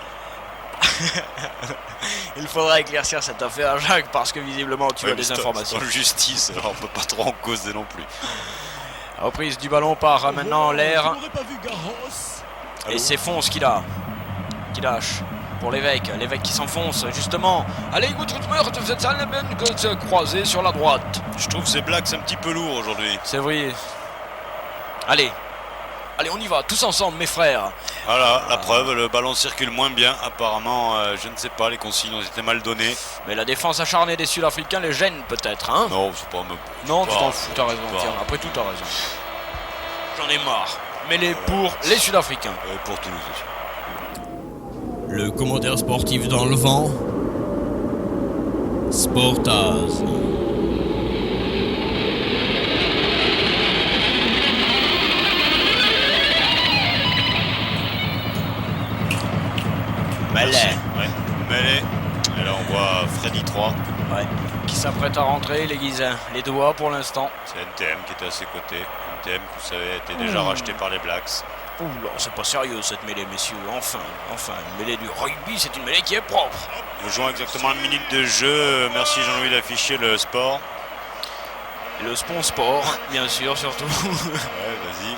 [SPEAKER 2] Il faudra éclaircir cette affaire, Jacques, parce que visiblement tu as des informations.
[SPEAKER 1] Dans la justice, alors on peut pas trop en causer non plus.
[SPEAKER 2] Reprise du ballon par maintenant l'air.
[SPEAKER 6] Je n'aurais pas vu Garros.
[SPEAKER 2] Et c'est Fonce qui lâche pour l'évêque qui s'enfonce justement. Allez, vous êtes que croisé sur la droite.
[SPEAKER 1] Je trouve ces blagues un petit peu lourd aujourd'hui.
[SPEAKER 2] C'est vrai. Allez, on y va, tous ensemble, mes frères.
[SPEAKER 1] Voilà, la preuve, le ballon circule moins bien. Apparemment, je ne sais pas, les consignes ont été mal données.
[SPEAKER 2] Mais la défense acharnée des Sud-Africains les gêne peut-être, hein?
[SPEAKER 1] Non, c'est pas...
[SPEAKER 2] Non, tu
[SPEAKER 1] pas-
[SPEAKER 2] t'en fous, t'as raison.
[SPEAKER 1] pas-
[SPEAKER 2] Tiens, après tout, t'as raison. J'en ai marre. Mêlée pour les Sud-Africains.
[SPEAKER 1] Pour Toulouse aussi.
[SPEAKER 5] Le commentaire sportif dans le vent. Sportaz.
[SPEAKER 2] Mêlée.
[SPEAKER 1] Ouais, mêlée. Et là, on voit Freddy 3.
[SPEAKER 2] Ouais. Qui s'apprête à rentrer, les Guisins. Les doigts pour l'instant.
[SPEAKER 1] C'est NTM qui était à ses côtés. NTM, vous savez, était déjà racheté par les Blacks.
[SPEAKER 2] Ouh là, c'est pas sérieux cette mêlée, messieurs. Enfin, une mêlée du rugby, c'est une mêlée qui est propre.
[SPEAKER 1] Nous jouons exactement une minute de jeu. Merci Jean-Louis d'afficher le sport.
[SPEAKER 2] Et le sport, bien sûr, surtout.
[SPEAKER 1] Ouais, vas-y.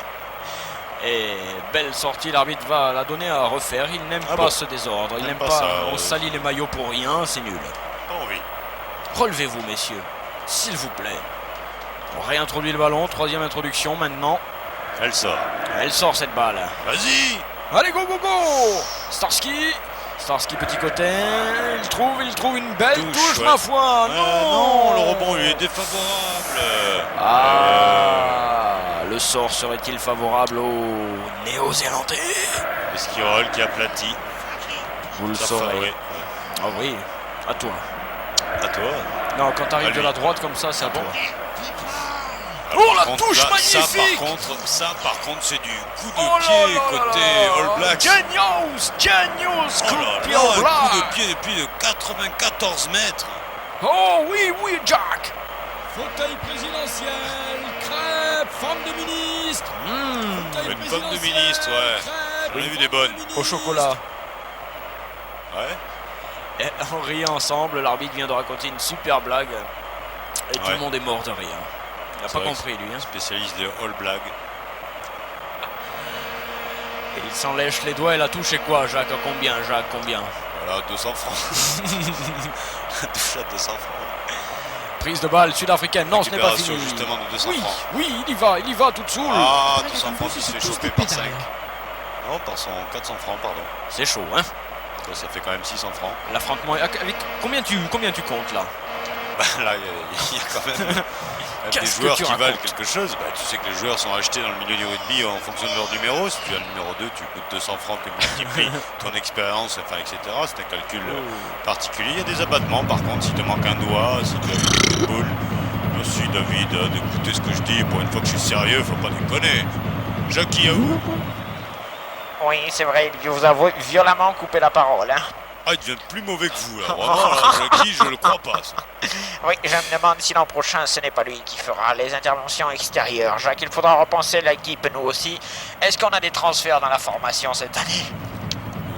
[SPEAKER 2] Et belle sortie, l'arbitre va la donner à refaire. Il n'aime
[SPEAKER 1] Ah
[SPEAKER 2] pas
[SPEAKER 1] bon.
[SPEAKER 2] ce désordre. Il
[SPEAKER 1] N'aime
[SPEAKER 2] n'aime
[SPEAKER 1] pas
[SPEAKER 2] pas.
[SPEAKER 1] ça,
[SPEAKER 2] On salit les maillots pour rien, c'est nul.
[SPEAKER 1] Pas envie.
[SPEAKER 2] Relevez-vous, messieurs, s'il vous plaît. On réintroduit le ballon, troisième introduction maintenant.
[SPEAKER 1] Elle sort.
[SPEAKER 2] Elle sort cette balle.
[SPEAKER 1] Vas-y.
[SPEAKER 2] Allez, go, go, go! Starsky, petit côté. Il trouve une belle touche,
[SPEAKER 1] ouais.
[SPEAKER 2] ma foi.
[SPEAKER 1] Non, le rebond lui est défavorable.
[SPEAKER 2] Le sort serait-il favorable aux Néo-Zélandais?
[SPEAKER 1] Esquirol qui aplatit.
[SPEAKER 2] Vous le
[SPEAKER 1] Ça
[SPEAKER 2] saurez.
[SPEAKER 1] oui.
[SPEAKER 2] Ah oui, à toi.
[SPEAKER 1] À toi.
[SPEAKER 2] Non, quand t'arrives
[SPEAKER 1] À
[SPEAKER 2] de
[SPEAKER 1] lui.
[SPEAKER 2] la droite comme ça, c'est à toi.
[SPEAKER 1] Alors,
[SPEAKER 2] Oh, la
[SPEAKER 1] par contre,
[SPEAKER 2] touche
[SPEAKER 1] là,
[SPEAKER 2] magnifique!
[SPEAKER 1] Ça par contre c'est du coup de
[SPEAKER 2] Oh là
[SPEAKER 1] pied
[SPEAKER 2] là
[SPEAKER 1] côté
[SPEAKER 2] là là.
[SPEAKER 1] All Blacks.
[SPEAKER 2] Genius,
[SPEAKER 1] Oh
[SPEAKER 2] coup
[SPEAKER 1] là
[SPEAKER 2] de pied
[SPEAKER 1] là,
[SPEAKER 2] au
[SPEAKER 1] un
[SPEAKER 2] Black.
[SPEAKER 1] coup de pied depuis de 94 mètres.
[SPEAKER 2] Oh oui, Jack.
[SPEAKER 6] Fauteuil présidentiel, crêpes, femme de ministre. Fauteuil
[SPEAKER 1] Une femme de
[SPEAKER 6] présidentiel,
[SPEAKER 1] ministre, ouais.
[SPEAKER 6] crêpes,
[SPEAKER 1] J'en ai vu
[SPEAKER 6] femme
[SPEAKER 1] des bonnes.
[SPEAKER 6] de
[SPEAKER 2] Au
[SPEAKER 6] ministre.
[SPEAKER 2] chocolat.
[SPEAKER 1] Ouais.
[SPEAKER 2] Et on rit ensemble, l'arbitre vient de raconter une super blague. Et tout
[SPEAKER 1] Ouais.
[SPEAKER 2] le monde est mort de rire. Il n'a
[SPEAKER 1] C'est
[SPEAKER 2] pas
[SPEAKER 1] vrai
[SPEAKER 2] compris, lui. Hein.
[SPEAKER 1] Spécialiste de All Black.
[SPEAKER 2] Et il s'en lèche les doigts et la touche est quoi, Jacques? À combien, Jacques? Combien?
[SPEAKER 1] Voilà, 200 francs. Touche à 200 francs.
[SPEAKER 2] Prise de balle sud-africaine. Non, ce n'est pas
[SPEAKER 1] Récupération,
[SPEAKER 2] fini.
[SPEAKER 1] justement de 200
[SPEAKER 2] Oui,
[SPEAKER 1] francs.
[SPEAKER 2] oui, il y va tout de soul.
[SPEAKER 1] Ah, 200 francs qui se fait choper par 5. Non, par 400 francs, pardon.
[SPEAKER 2] C'est chaud, hein?
[SPEAKER 1] Ça fait quand même 600 francs.
[SPEAKER 2] L'affrontement. Avec combien tu comptes là?
[SPEAKER 1] Bah, là, il y a quand même des
[SPEAKER 2] Qu'est-ce que
[SPEAKER 1] joueurs
[SPEAKER 2] tu
[SPEAKER 1] qui valent
[SPEAKER 2] racontes?
[SPEAKER 1] quelque chose. Bah, tu sais que les joueurs sont achetés dans le milieu du rugby en fonction de leur numéro. Si tu as le numéro 2, tu coûtes 200 francs que multiplie ton expérience, enfin, etc. C'est un calcul particulier. Il y a des abattements, par contre, si te manque un doigt, si tu as eu des coups de boule. Merci David d'écouter ce que je dis. Pour une fois que je suis sérieux, faut pas déconner. Jackie, à vous?
[SPEAKER 3] Oui, c'est vrai, il vous a violemment coupé la parole. Hein.
[SPEAKER 1] Ah, il devient plus mauvais que vous, là. Vraiment, là, Jackie, je le crois pas, ça.
[SPEAKER 3] Oui, je me demande si l'an prochain, ce n'est pas lui qui fera les interventions extérieures. Jacques, il faudra repenser l'équipe, nous aussi. Est-ce qu'on a des transferts dans la formation cette année?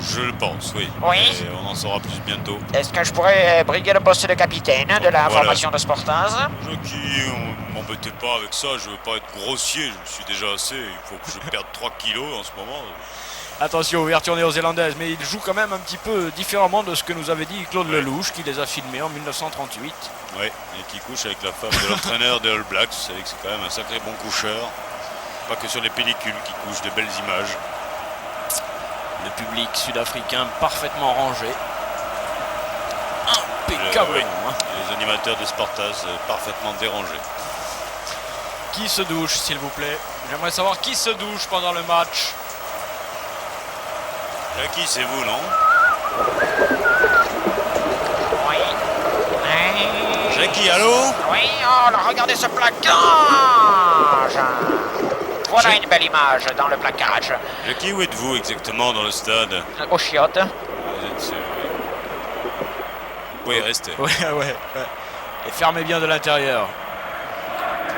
[SPEAKER 1] Je le pense, oui.
[SPEAKER 3] Oui.
[SPEAKER 1] Et on en saura plus bientôt.
[SPEAKER 3] Est-ce que je pourrais briguer le poste de capitaine de la
[SPEAKER 1] Voilà.
[SPEAKER 3] formation de Sportaz?
[SPEAKER 1] Jackie, m'embêtez pas avec ça, je veux pas être grossier, je le suis déjà assez. Il faut que je perde 3 kilos en ce moment.
[SPEAKER 2] Attention, ouverture néo-zélandaise, mais il joue quand même un petit peu différemment de ce que nous avait dit Claude Lelouch, qui les a filmés en 1938.
[SPEAKER 1] Ouais, et qui couche avec la femme de l'entraîneur des All Blacks. Vous savez que c'est quand même un sacré bon coucheur. Pas que sur les pellicules qui couche de belles images.
[SPEAKER 2] Le public sud-africain parfaitement rangé. Impeccablement.
[SPEAKER 1] Oui.
[SPEAKER 2] Hein.
[SPEAKER 1] Et les animateurs de Sportaz parfaitement dérangés.
[SPEAKER 2] Qui se douche, s'il vous plaît? J'aimerais savoir qui se douche pendant le match.
[SPEAKER 1] Jackie, c'est vous, non?
[SPEAKER 3] Oui.
[SPEAKER 1] Jackie, allô?
[SPEAKER 3] Oui, oh là, regardez ce plaquage! Voilà une belle image dans le plaquage.
[SPEAKER 1] Jackie, où êtes-vous exactement dans le stade?
[SPEAKER 3] Au chiottes.
[SPEAKER 1] Vous êtes sûr? Vous pouvez rester.
[SPEAKER 2] Ouais. Et fermez bien de l'intérieur.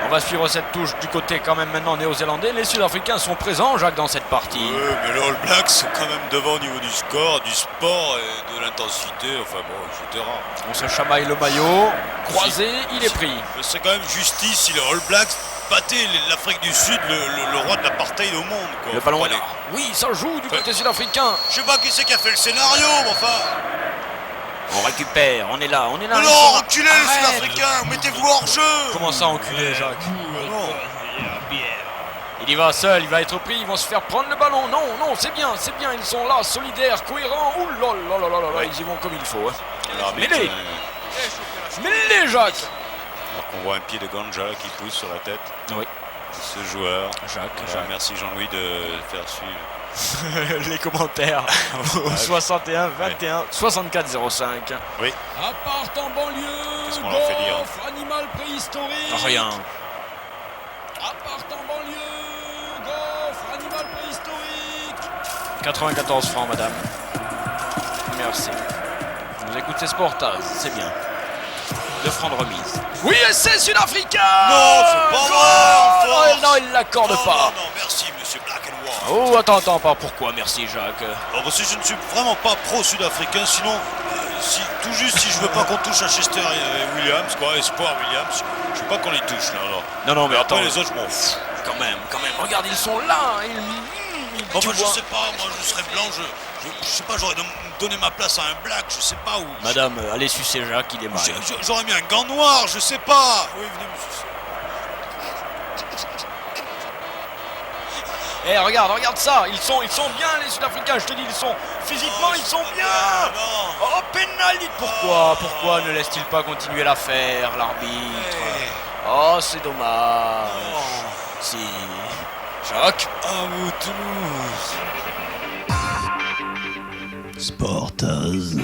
[SPEAKER 2] On va suivre cette touche du côté quand même maintenant néo-zélandais. Les Sud-Africains sont présents, Jacques, dans cette partie.
[SPEAKER 1] Oui, mais les All Blacks sont quand même devant au niveau du score, du sport et de l'intensité, enfin bon, etc.
[SPEAKER 2] On se chamaille le maillot, croisé, il est pris.
[SPEAKER 1] C'est quand même justice si les All Blacks battaient l'Afrique du Sud, le roi de l'apartheid au monde. Quoi.
[SPEAKER 2] Le ballon est là. Oui, ça joue du côté sud-africain.
[SPEAKER 1] Je sais pas qui c'est qui a fait le scénario, mais enfin...
[SPEAKER 2] On récupère, on est là.
[SPEAKER 1] Mais non, reculez les
[SPEAKER 2] Arrête.
[SPEAKER 1] Sud-Africains, mettez-vous hors jeu.
[SPEAKER 2] Comment ça enculé, Jacques?
[SPEAKER 1] Non.
[SPEAKER 2] Il y va seul, il va être pris, ils vont se faire prendre le ballon. Non, c'est bien, ils sont là, solidaires, cohérents. Ouh là là là là là,
[SPEAKER 1] Ouais.
[SPEAKER 2] ils y vont comme il faut. Hein.
[SPEAKER 1] L'arbitre,
[SPEAKER 2] Mêlée. Mêlée, Jacques.
[SPEAKER 1] alors qu'on voit un pied de Ganja qui pousse sur la tête.
[SPEAKER 2] Oui.
[SPEAKER 1] Ce joueur.
[SPEAKER 2] Jacques.
[SPEAKER 1] Merci Jean-Louis de faire suivre.
[SPEAKER 2] Les commentaires au 61 21 64 05.
[SPEAKER 6] Appart en banlieue.
[SPEAKER 1] Qu'est-ce qu'on leur fait dire?
[SPEAKER 6] Gaufre, animal préhistorique.
[SPEAKER 2] Rien.
[SPEAKER 6] Appart en banlieue. Gaufre, animal préhistorique.
[SPEAKER 2] 94 francs, madame. Merci. Vous écoutez Sportaz, c'est bien. 2 francs de remise. Oui, essai sud-africain.
[SPEAKER 1] Non, c'est pas
[SPEAKER 2] Goal.
[SPEAKER 1] vrai,
[SPEAKER 2] Non, il l'accorde pas.
[SPEAKER 1] Non, merci monsieur Black and White.
[SPEAKER 2] Oh, attends, pas pourquoi, merci Jacques.
[SPEAKER 1] Alors, parce que je ne suis vraiment pas pro-sud-africain, sinon, si je veux pas qu'on touche à Chester et Williams, quoi, Espoir Williams, je veux pas qu'on les touche là. Alors.
[SPEAKER 2] Non, mais
[SPEAKER 1] Après
[SPEAKER 2] attends,
[SPEAKER 1] les autres, je m'en fous.
[SPEAKER 2] quand même, regarde, ils sont là.
[SPEAKER 1] Enfin, je sais pas, moi je serais blanc, je sais pas, j'aurais donné ma place à un black, je sais pas où.
[SPEAKER 2] Madame, allez sucer Jacques, il est mal.
[SPEAKER 1] J'aurais mis un gant noir, je sais pas. Oui, venez me sucer.
[SPEAKER 2] Eh, regarde ça, ils sont bien les Sud-Africains, je te dis, physiquement, ils sont bien.
[SPEAKER 1] Non.
[SPEAKER 2] Oh, pénalité. Pourquoi ne laisse-t-il pas continuer l'affaire, l'arbitre? Oh, c'est dommage. Si. Jacques.
[SPEAKER 1] À vous Toulouse.
[SPEAKER 5] Sportaz.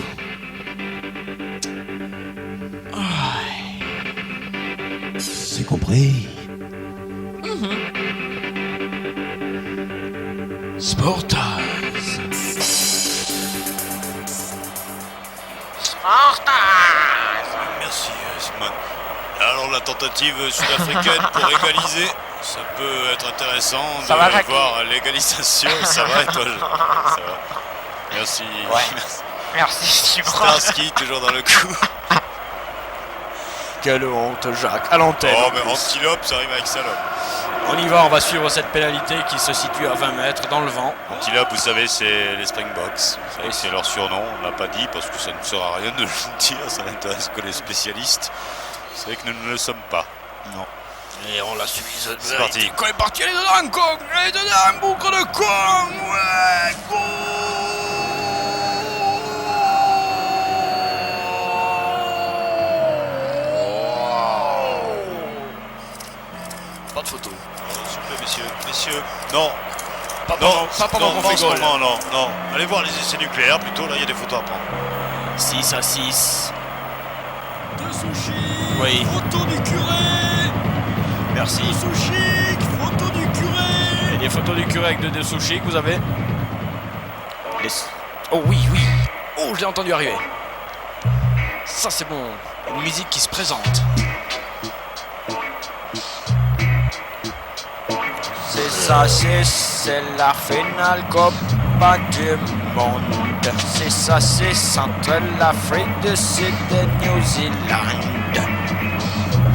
[SPEAKER 5] C'est compris. Sportaz.
[SPEAKER 1] Merci Simone. Alors la tentative sud-africaine pour égaliser, ça peut être intéressant
[SPEAKER 3] Ça va,
[SPEAKER 1] de
[SPEAKER 3] Jackie?
[SPEAKER 1] voir l'égalisation. Ça va et toi ça va. Merci.
[SPEAKER 3] Ouais. Merci, Simon.
[SPEAKER 1] Starsky toujours dans le coup.
[SPEAKER 2] Quelle honte, Jacques, à l'antenne.
[SPEAKER 1] Oh
[SPEAKER 2] en
[SPEAKER 1] mais
[SPEAKER 2] plus.
[SPEAKER 1] antilope, ça arrive avec salope.
[SPEAKER 2] On y va, on va suivre cette pénalité qui se situe à 20 mètres dans le vent.
[SPEAKER 1] Antilope, vous savez, c'est les Springboks. Vous savez
[SPEAKER 2] Oui.
[SPEAKER 1] que c'est leur surnom. On l'a pas dit parce que ça ne sert à rien de le dire. Ça n'intéresse que les spécialistes. C'est vrai que nous ne le sommes pas.
[SPEAKER 2] Non. Et on la suit.
[SPEAKER 1] C'est parti.
[SPEAKER 2] Quand est parti, elle est dedans, Kong. Elle est dedans, boucle de Kong. Ouais, Pas de photo.
[SPEAKER 1] S'il vous plaît, messieurs. Non.
[SPEAKER 2] Pas
[SPEAKER 1] Non,
[SPEAKER 2] pendant qu'on
[SPEAKER 1] pas en
[SPEAKER 2] fait
[SPEAKER 1] ce
[SPEAKER 2] goal.
[SPEAKER 1] moment, non. Allez voir les essais nucléaires plutôt, là il y a des photos à prendre.
[SPEAKER 2] 6 à 6.
[SPEAKER 6] De sushi.
[SPEAKER 2] Oui.
[SPEAKER 6] Photo du curé.
[SPEAKER 2] Merci.
[SPEAKER 6] De sushi. Photo du curé.
[SPEAKER 2] Et des photos du curé avec de sushi que vous avez. Oh oui. Oh, je l'ai entendu arriver. Ça c'est bon. Une musique qui se présente. C'est la finale Copa du Monde. C'est centre l'Afrique du Sud et New Zealand.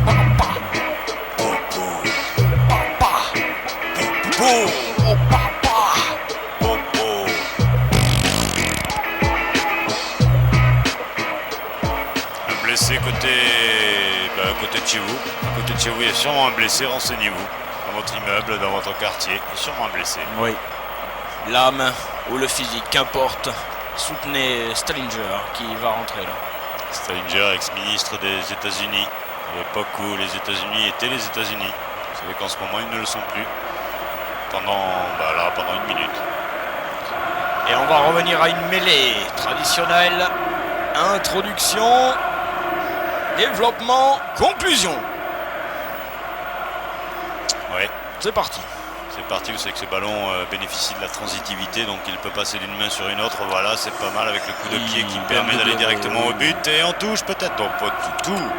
[SPEAKER 2] Papa. Oh papa.
[SPEAKER 1] Un blessé côté de chez vous. À côté de chez vous, il y a sûrement un blessé, renseignez-vous. Dans votre immeuble, dans votre quartier, il y a sûrement un blessé.
[SPEAKER 2] Oui. L'âme ou le physique, qu'importe. Soutenez Stallinger qui va rentrer là.
[SPEAKER 1] Stallinger, ex-ministre des États-Unis, à l'époque où les États-Unis étaient les États-Unis. Vous savez qu'en ce moment, ils ne le sont plus. Pendant une minute.
[SPEAKER 2] Et on va revenir à une mêlée traditionnelle. Introduction, développement, conclusion.
[SPEAKER 1] Ouais,
[SPEAKER 2] C'est parti.
[SPEAKER 1] c'est parti. Vous savez que ce ballon bénéficie de la transitivité, donc il peut passer d'une main sur une autre. Voilà, c'est pas mal avec le coup de
[SPEAKER 2] Oui,
[SPEAKER 1] pied qui
[SPEAKER 2] bien
[SPEAKER 1] permet d'aller
[SPEAKER 2] double,
[SPEAKER 1] directement
[SPEAKER 2] oui.
[SPEAKER 1] au but. Et en touche peut-être, donc pas du tout.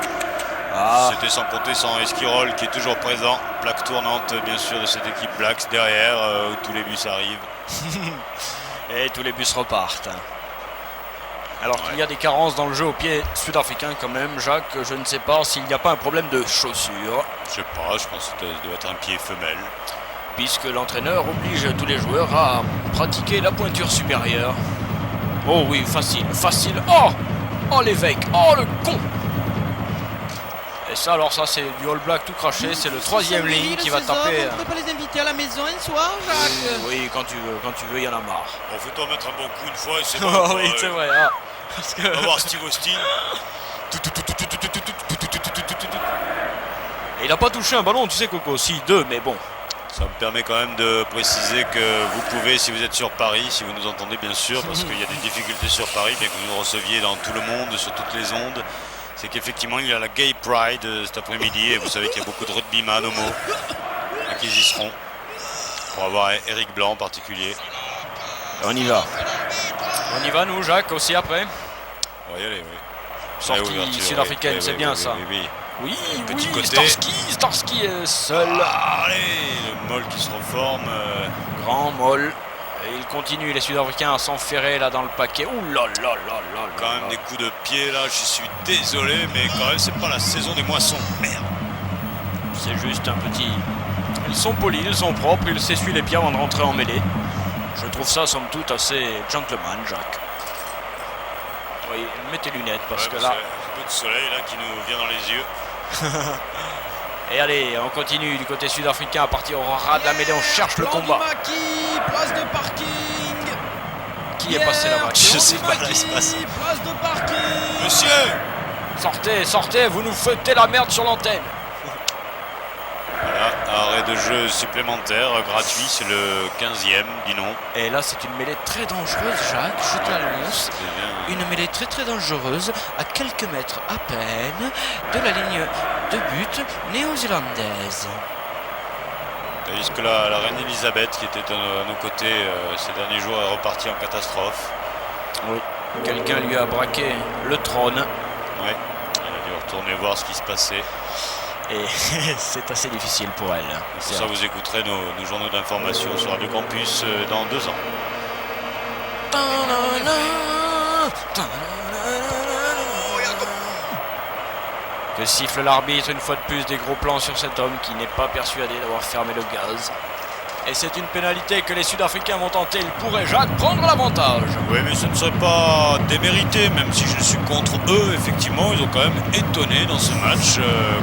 [SPEAKER 1] C'était sans compter sans Esquirol qui est toujours présent. Plaque tournante bien sûr de cette équipe Blacks derrière où tous les bus arrivent.
[SPEAKER 2] Et tous les bus repartent. Alors qu'il y a des carences dans le jeu au pied sud-africain quand même, Jacques, je ne sais pas s'il n'y a pas un problème de chaussure.
[SPEAKER 1] Je sais pas, je pense que ça doit être un pied femelle.
[SPEAKER 2] Puisque l'entraîneur oblige tous les joueurs à pratiquer la pointure supérieure. Oh oui, facile, facile. Oh, oh l'évêque, oh le con. Et ça, alors ça c'est du All Black tout craché, c'est le troisième ligne qui va taper.
[SPEAKER 6] On ne peut pas les inviter à la maison un soir, Jacques?
[SPEAKER 2] Oui, quand tu veux, il y en a marre.
[SPEAKER 1] Bon, faut-toi mettre un bon coup une fois et c'est bon.
[SPEAKER 2] Oh oui, c'est vrai. Hein. Parce que...
[SPEAKER 1] On va voir Steve Austin.
[SPEAKER 2] Et il n'a pas touché un ballon, tu sais Coco, si, 2, mais bon.
[SPEAKER 1] Ça me permet quand même de préciser que vous pouvez, si vous êtes sur Paris, si vous nous entendez bien sûr, parce qu'il y a des difficultés sur Paris, bien que vous nous receviez dans tout le monde, sur toutes les ondes, c'est qu'effectivement il y a la Gay Pride cet après-midi et vous savez qu'il y a beaucoup de rugbyman homo qui y seront. Pour avoir Eric Blanc en particulier.
[SPEAKER 2] On y va. On y va nous, Jacques, aussi après.
[SPEAKER 1] On va y aller, oui.
[SPEAKER 2] Sortie sud-africaine, c'est bien ça. Oui,
[SPEAKER 1] petit côté.
[SPEAKER 2] Starsky est seul.
[SPEAKER 1] Allez, le Moll qui se reforme.
[SPEAKER 2] Grand Moll. Et il continue, les Sud-Africains, à s'enferrer là dans le paquet. Ouh là là là là.
[SPEAKER 1] Quand même des coups de pied là, je suis désolé, mais quand même c'est pas la saison des moissons. Merde.
[SPEAKER 2] C'est juste un petit... Ils sont polis, ils sont propres, ils s'essuient les pieds avant de rentrer en mêlée. Je trouve ça somme toute assez gentleman, Jacques. Oui, mets tes lunettes parce que là...
[SPEAKER 1] Un peu de soleil là qui nous vient dans les yeux.
[SPEAKER 2] Et allez, on continue du côté sud-africain à partir au ras de la mêlée, on cherche le combat.
[SPEAKER 6] Place de parking.
[SPEAKER 2] Qui est passé là-bas?
[SPEAKER 1] Je sais pas, là il se passe.
[SPEAKER 6] Place de parking.
[SPEAKER 1] Monsieur!
[SPEAKER 2] Sortez, sortez, vous nous foutez la merde sur l'antenne.
[SPEAKER 1] Voilà, arrêt de jeu supplémentaire, gratuit, c'est le 15e, dis non.
[SPEAKER 2] Et là, c'est une mêlée très dangereuse, Jacques, je te l'annonce. Une mêlée très très dangereuse, à quelques mètres à peine de la ligne de but néo-zélandaise.
[SPEAKER 1] Tandis que la reine Elisabeth, qui était à nos côtés ces derniers jours, est repartie en catastrophe.
[SPEAKER 2] Oui, quelqu'un lui a braqué le trône.
[SPEAKER 1] Oui, elle a dû retourner voir ce qui se passait.
[SPEAKER 2] Et c'est assez difficile pour elle.
[SPEAKER 1] Pour ça, vous écouterez nos journaux d'information sur Radio Campus dans 2 ans.
[SPEAKER 2] Que siffle l'arbitre une fois de plus, des gros plans sur cet homme qui n'est pas persuadé d'avoir fermé le gaz. Et c'est une pénalité que les Sud-Africains vont tenter. Ils pourraient, Jacques, prendre l'avantage.
[SPEAKER 1] Oui, mais ce ne serait pas démérité, même si je suis contre eux. Effectivement, ils ont quand même étonné dans ce match,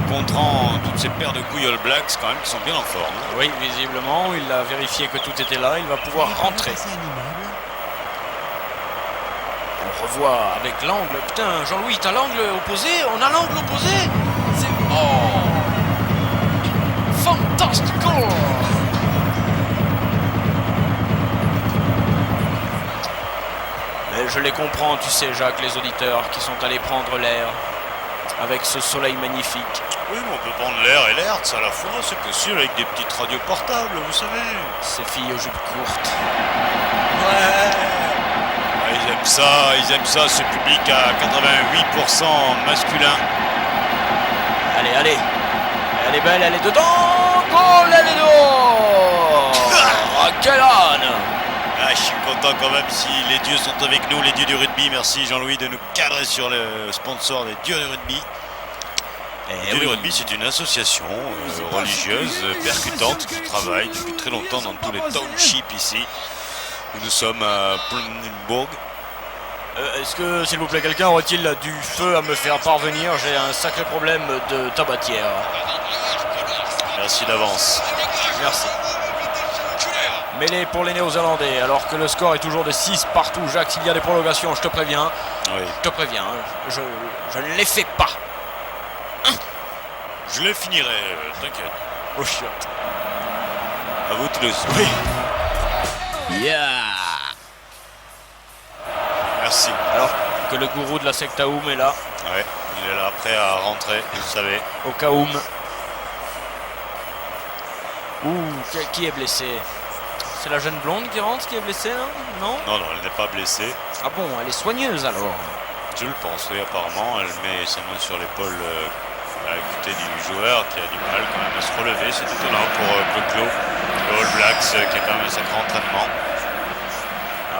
[SPEAKER 1] contrant toutes ces paires de couilles All Blacks quand même qui sont bien en forme.
[SPEAKER 2] Oui, visiblement, il a vérifié que tout était là. Il va pouvoir rentrer. On revoit avec l'angle. Putain, Jean-Louis, t'as l'angle opposé? On a l'angle opposé? C'est... Oh! Fantastical! Mais je les comprends, tu sais, Jacques, les auditeurs qui sont allés prendre l'air avec ce soleil magnifique.
[SPEAKER 1] Oui, mais on peut prendre l'air et l'hertz à la fois, c'est possible avec des petites radios portables, vous savez.
[SPEAKER 2] Ces filles aux jupes courtes.
[SPEAKER 1] Ouais. Ils aiment ça, ce public à 88% masculin.
[SPEAKER 2] Allez, allez. Elle est belle, elle est dedans. Goal, elle est dedans. Ah, quel âne.
[SPEAKER 1] Ah, je suis content quand même si les dieux sont avec nous, les dieux du rugby. Merci Jean-Louis de nous cadrer sur le sponsor des dieux du rugby. Les dieux du rugby, c'est une association religieuse percutante qui travaille depuis très longtemps dans tous les townships ici. Nous sommes à Prudenburg.
[SPEAKER 2] Est-ce que, s'il vous plaît, quelqu'un aurait-il du feu à me faire parvenir? J'ai un sacré problème de tabatière.
[SPEAKER 1] Merci d'avance.
[SPEAKER 2] Merci. Mêlée pour les Néo-Zélandais, alors que le score est toujours de 6 partout. Jacques, s'il y a des prolongations, je te préviens.
[SPEAKER 1] Oui.
[SPEAKER 2] Je te préviens, je ne les fais pas.
[SPEAKER 1] Je les finirai, t'inquiète.
[SPEAKER 2] Oh chiotte.
[SPEAKER 1] À vous tous.
[SPEAKER 2] Oui. Yeah.
[SPEAKER 1] Merci.
[SPEAKER 2] Alors que le gourou de la secte Aoum est là.
[SPEAKER 1] Ouais, il est là, prêt à rentrer, vous le savez.
[SPEAKER 2] Au Kaoum. Ouh, qui est blessé? C'est la jeune blonde qui rentre, qui est blessée, là? Non?
[SPEAKER 1] Non, elle n'est pas blessée.
[SPEAKER 2] Ah bon, elle est soigneuse alors?
[SPEAKER 1] Je le pense, oui, apparemment. Elle met sa main sur l'épaule. écoutez du joueur qui a du mal quand même à se relever, c'est étonnant pour Clo-Clo. Le All Blacks qui a quand même un sacré entraînement.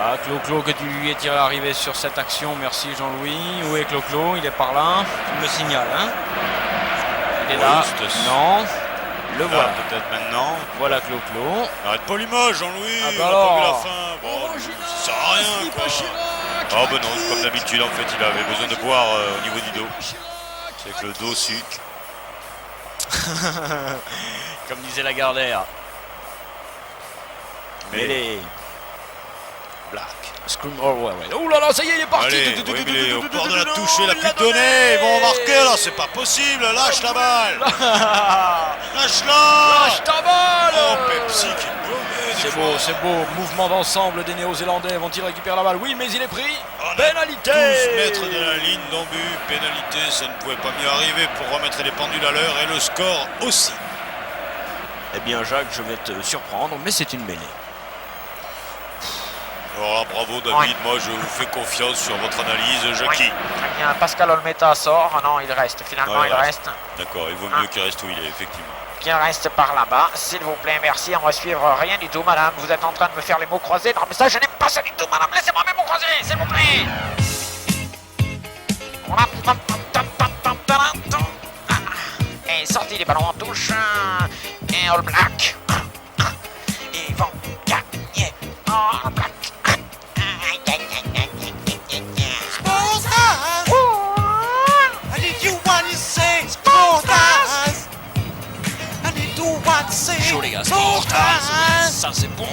[SPEAKER 2] Ah, Clo-Clo que tu lui es arrivé sur cette action, merci Jean-Louis. Où est Clo-Clo? Il est par là, tu me le signales, hein? Il est là, non, le voilà.
[SPEAKER 1] Peut-être maintenant.
[SPEAKER 2] Voilà Clo-Clo.
[SPEAKER 1] Arrête pas l'image Jean-Louis,
[SPEAKER 2] Ah bah
[SPEAKER 1] on a
[SPEAKER 2] alors.
[SPEAKER 1] pas vu la fin. Bon, ça sert à rien quoi. Ah bah non, comme d'habitude en fait il avait besoin de boire au niveau du dos. C'est avec le dos suc.
[SPEAKER 2] Comme disait Lagardère. Mêlée.
[SPEAKER 1] Black.
[SPEAKER 2] Scream, oh ouais. Oh là là, ça y est, il est parti.
[SPEAKER 1] Allez, oui, mais il est au bord de la touche, il a plus donné. Ils vont marquer là, c'est pas possible. Lâche la balle. Lâche-la.
[SPEAKER 2] Lâche ta balle.
[SPEAKER 1] Oh, Pepsi qui est mauvais.
[SPEAKER 2] C'est beau, c'est beau. Mouvement d'ensemble des Néo-Zélandais. Vont-ils récupérer la balle? Oui, mais il est pris. Pénalité.
[SPEAKER 1] 12 mètres de la ligne d'en-but. Pénalité, ça ne pouvait pas mieux arriver pour remettre les pendules à l'heure et le score aussi.
[SPEAKER 2] Eh bien, Jacques, je vais te surprendre, mais c'est une mêlée.
[SPEAKER 1] Alors là, bravo David, moi je vous fais confiance sur votre analyse, Jackie.
[SPEAKER 3] Très bien, Pascal Olmeta sort. Ah non, il reste. Finalement, il reste.
[SPEAKER 1] D'accord, il vaut mieux qu'il reste où il est, effectivement.
[SPEAKER 3] Qu'il reste par là-bas, s'il vous plaît, merci. On va suivre rien du tout, madame. Vous êtes en train de me faire les mots croisés. Non, mais ça, je n'aime pas ça du tout, madame. Laissez-moi mes mots croisés, s'il vous plaît. Et sorti les ballons en touche. Et All Black. Ils vont gagner. All Black.
[SPEAKER 2] Chaud les gars, Sportaz, ça c'est bon.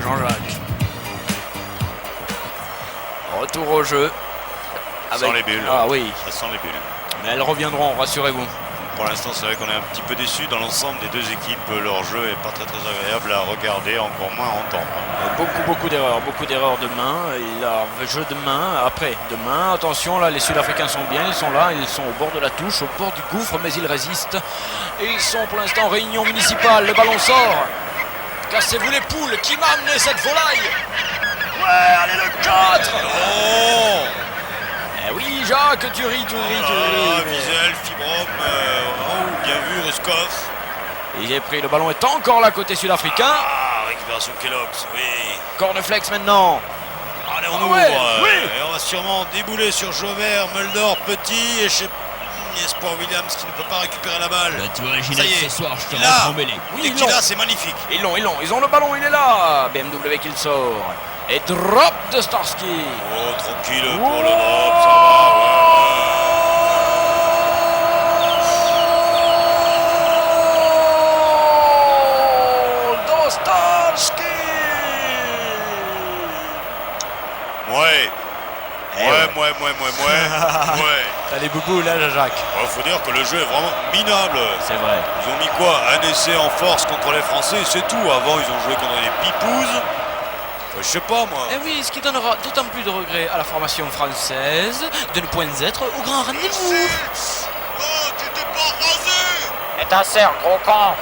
[SPEAKER 2] Jean-Jacques. Retour au jeu.
[SPEAKER 1] Sans les bulles.
[SPEAKER 2] Ah oui,
[SPEAKER 1] Ça sent les bulles.
[SPEAKER 2] mais elles reviendront, rassurez-vous.
[SPEAKER 1] Pour l'instant, c'est vrai qu'on est un petit peu déçus dans l'ensemble des deux équipes. Leur jeu est pas très agréable à regarder, encore moins à entendre.
[SPEAKER 2] Beaucoup d'erreurs de main. Il a un jeu de main, après de main. Attention, là, les Sud-Africains sont bien, ils sont là, ils sont au bord de la touche, au bord du gouffre, mais ils résistent. Et ils sont pour l'instant en réunion municipale. Le ballon sort. Cassez-vous les poules, qui m'a amené cette volaille? Ouais, allez le 4.
[SPEAKER 1] Oh
[SPEAKER 2] Eh oui, Jacques, tu ris.
[SPEAKER 1] Wiesel, Fibrom, bien vu, Ruskov.
[SPEAKER 2] Il est pris, le ballon est encore là côté sud-africain.
[SPEAKER 1] Ah, récupération Kellogg's, oui.
[SPEAKER 2] Cornflakes maintenant.
[SPEAKER 1] Allez, on
[SPEAKER 2] Ah
[SPEAKER 1] ouvre.
[SPEAKER 2] ouais, oui.
[SPEAKER 1] Et on va sûrement débouler sur Jaubert, Mulder, Petit et chez Espoir Williams qui ne peut pas récupérer la balle.
[SPEAKER 5] Bah, tu vois,
[SPEAKER 1] Ça
[SPEAKER 5] Ginette,
[SPEAKER 1] y est,
[SPEAKER 5] ce soir, je te
[SPEAKER 1] là.
[SPEAKER 5] rentre en mêlée.
[SPEAKER 2] Oui,
[SPEAKER 1] Et
[SPEAKER 2] ils
[SPEAKER 1] qu'il
[SPEAKER 2] l'ont.
[SPEAKER 1] a, c'est magnifique.
[SPEAKER 2] Ils ont le ballon, il est là. BMW qui le sort. Et drop de Starsky.
[SPEAKER 1] Oh, tranquille pour le drop, ça va, ouais.
[SPEAKER 2] Dostalski.
[SPEAKER 1] Ouais. Ouais.
[SPEAKER 2] T'as les boubous là, Jacques.
[SPEAKER 1] Faut dire que le jeu est vraiment minable.
[SPEAKER 2] C'est vrai.
[SPEAKER 1] Ils ont mis quoi? Un essai en force contre les Français, c'est tout. Avant, ils ont joué contre des pipouses. Je sais pas, moi.
[SPEAKER 2] Et oui, ce qui donnera d'autant plus de regrets à la formation française de ne point être au grand rendez-vous.
[SPEAKER 1] Oh, tu t'es pas rasé.
[SPEAKER 3] Et ta sœur, gros con.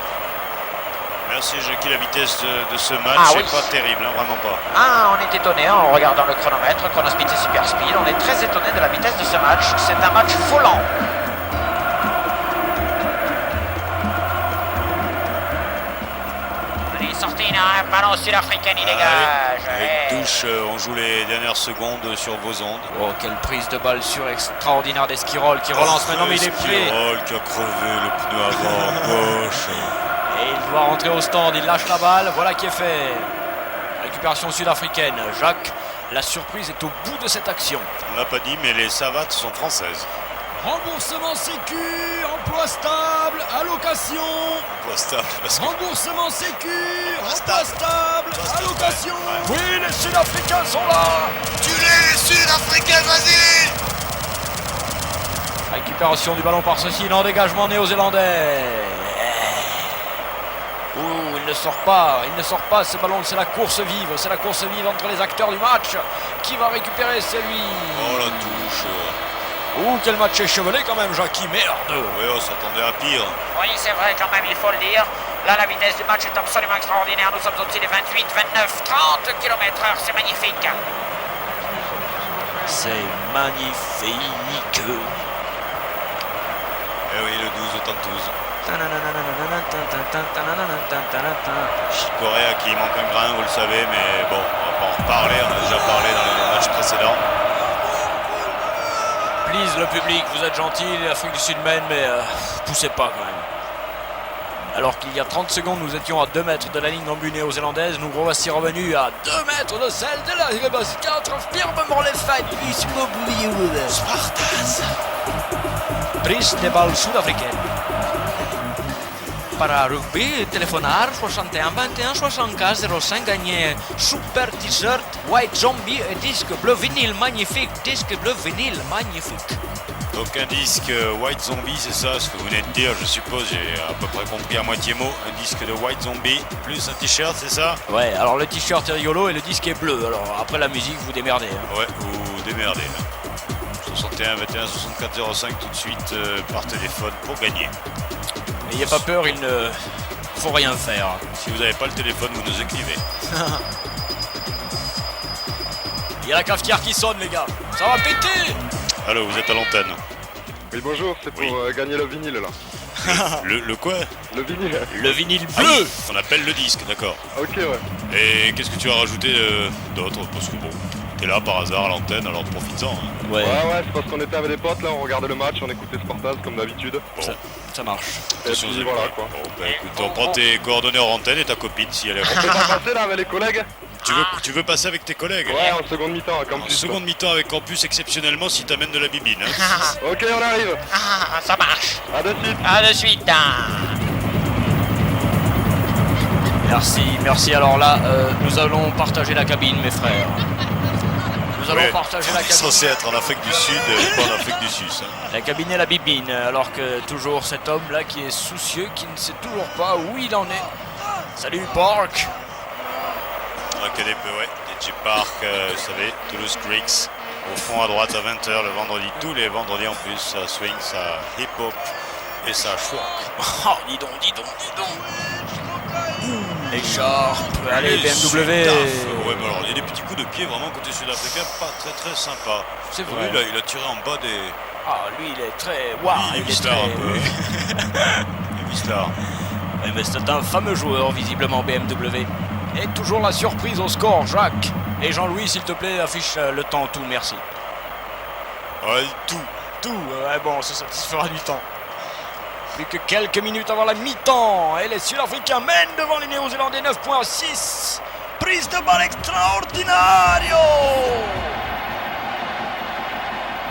[SPEAKER 1] Merci, Jackie. La vitesse de ce match
[SPEAKER 3] Ah
[SPEAKER 1] c'est
[SPEAKER 3] oui.
[SPEAKER 1] pas terrible, hein, vraiment pas.
[SPEAKER 3] Ah, on est étonné en regardant le chronomètre, chronospeed et super speed. On est très étonné de la vitesse de ce match. C'est un match volant. Allez, sortez là, un ballon sud-africain, il dégage.
[SPEAKER 1] Avec
[SPEAKER 3] Allez.
[SPEAKER 1] touche, on joue les dernières secondes sur vos ondes.
[SPEAKER 2] Oh, quelle prise de balle sur extraordinaire d'Esquirol qui relance maintenant, mais il est pris.
[SPEAKER 1] Esquirol qui a crevé le pneu avant gauche.
[SPEAKER 2] Et il doit rentrer au stand, il lâche la balle, voilà qui est fait. Récupération sud-africaine. Jacques, la surprise est au bout de cette action.
[SPEAKER 1] On l'a pas dit, mais les savates sont françaises.
[SPEAKER 6] Remboursement sécu, emploi stable, allocation.
[SPEAKER 1] Emploi stable, parce que
[SPEAKER 6] Remboursement sécu,
[SPEAKER 1] Emploi
[SPEAKER 6] emploi stable, allocation.
[SPEAKER 2] Oui, les Sud-Africains sont là.
[SPEAKER 1] tuez les Sud-Africains, vas-y.
[SPEAKER 2] Récupération du ballon par ceci, non, dégagement néo-zélandais. Ouh, il ne sort pas, ce ballon, c'est la course vive entre les acteurs du match. Qui va récupérer, c'est lui.
[SPEAKER 1] Oh la touche.
[SPEAKER 2] Ouh, quel match échevelé quand même, Jackie, merde.
[SPEAKER 1] Oui, on s'attendait à pire.
[SPEAKER 3] Oui, c'est vrai quand même, il faut le dire. Là, la vitesse du match est absolument extraordinaire. Nous sommes au-dessus des 28, 29, 30 km/h. C'est magnifique.
[SPEAKER 2] C'est magnifique.
[SPEAKER 1] Eh oui, le 12 au Tantouze. Chicorea qui manque un grain, vous le savez, mais bon, on va pas en reparler, on a déjà parlé dans les matchs précédents.
[SPEAKER 2] Please, le public, vous êtes gentil, l'Afrique du Sud mène, mais poussez pas quand même. Alors qu'il y a 30 secondes, nous étions à 2 mètres de la ligne d'embut néo-zélandaise, nous voici revenus à 2 mètres de celle de la Rébus 4, firmement les fêtes du Spartas. Prise de balle sud-africaine. Para rugby, téléphonar 61 21 75 05, gagné super t-shirt, white zombie et disque bleu vinyle magnifique, disque bleu vinyle magnifique.
[SPEAKER 1] Donc un disque White Zombie, c'est ça ce que vous venez de dire, je suppose, j'ai à peu près compris à moitié mot. Un disque de White Zombie, plus un t-shirt, c'est ça?
[SPEAKER 2] Ouais, alors le t-shirt est rigolo et le disque est bleu, alors après la musique, vous démerdez. Hein.
[SPEAKER 1] Ouais, vous démerdez. 61 21 64 05 tout de suite par téléphone pour gagner.
[SPEAKER 2] N'ayez pas peur, il ne faut rien faire.
[SPEAKER 1] Si vous n'avez pas le téléphone, vous nous écrivez.
[SPEAKER 2] Il y a la cafetière qui sonne, les gars. Ça va péter.
[SPEAKER 1] Allô, vous êtes à l'antenne.
[SPEAKER 7] Oui, bonjour, c'est pour gagner le vinyle là.
[SPEAKER 1] Le quoi?
[SPEAKER 7] Le vinyle.
[SPEAKER 2] Le vinyle
[SPEAKER 1] Ah
[SPEAKER 2] bleu.
[SPEAKER 1] oui, on appelle le disque, d'accord.
[SPEAKER 7] Ok, ouais.
[SPEAKER 1] Et qu'est-ce que tu as rajouté d'autre? Parce que bon, t'es là par hasard à l'antenne, alors profites-en. Hein.
[SPEAKER 2] Ouais,
[SPEAKER 7] Ouais, c'est parce qu'on était avec des potes là, on regardait le match, on écoutait Spartas comme d'habitude.
[SPEAKER 1] Bon,
[SPEAKER 2] ça marche.
[SPEAKER 7] Et
[SPEAKER 1] attention,
[SPEAKER 7] puis
[SPEAKER 1] vous
[SPEAKER 7] voilà
[SPEAKER 1] avez-
[SPEAKER 7] quoi.
[SPEAKER 1] Bon, bah écoute, on prend tes coordonnées en antenne et ta copine si elle est...
[SPEAKER 7] On peut pas passer là avec les collègues?
[SPEAKER 1] tu veux passer avec tes collègues?
[SPEAKER 7] Ouais, en seconde mi-temps, à
[SPEAKER 1] En
[SPEAKER 7] Campus.
[SPEAKER 1] seconde mi-temps avec Campus, exceptionnellement, si t'amènes de la bibine. Hein.
[SPEAKER 7] Ok, on arrive.
[SPEAKER 3] Ah, ça marche.
[SPEAKER 7] À de suite.
[SPEAKER 3] À de suite.
[SPEAKER 2] Merci. Alors là, nous allons partager la cabine, mes frères. Nous allons
[SPEAKER 1] Ouais,
[SPEAKER 2] partager
[SPEAKER 1] on
[SPEAKER 2] la
[SPEAKER 1] est
[SPEAKER 2] cabine.
[SPEAKER 1] censé être en Afrique du Sud, pas en Afrique du Sud. Ça.
[SPEAKER 2] La cabine et la bibine, alors que toujours cet homme-là qui est soucieux, qui ne sait toujours pas où il en est. Salut, Park.
[SPEAKER 1] Ouais, DJ Park, vous savez, Toulouse Creeks, au fond à droite à 20h le vendredi, tous les vendredis en plus, ça swing, ça hip-hop et ça schwok.
[SPEAKER 2] Oh, dis donc. Écharpe, allez, BMW.
[SPEAKER 1] Ouais, mais alors il y a des petits coups de pied vraiment côté sud-africain, pas très sympa.
[SPEAKER 2] C'est
[SPEAKER 1] Lui,
[SPEAKER 2] vrai.
[SPEAKER 1] là, il a tiré en bas des...
[SPEAKER 2] Ah, lui, il est très... Waouh,
[SPEAKER 1] il est
[SPEAKER 2] il est
[SPEAKER 1] Whistler un
[SPEAKER 2] très...
[SPEAKER 1] peu. Il est Whistler.
[SPEAKER 2] Ouais, mais c'est un fameux joueur, visiblement, BMW. Et toujours la surprise au score, Jacques. Et Jean-Louis, s'il te plaît, affiche le temps, tout, merci.
[SPEAKER 1] Ouais, tout.
[SPEAKER 2] Ouais, bon, ça satisfera du temps. Plus que quelques minutes avant la mi-temps. Et les Sud-Africains mènent devant les Néo-Zélandais 9.6. Prise de balle extraordinario.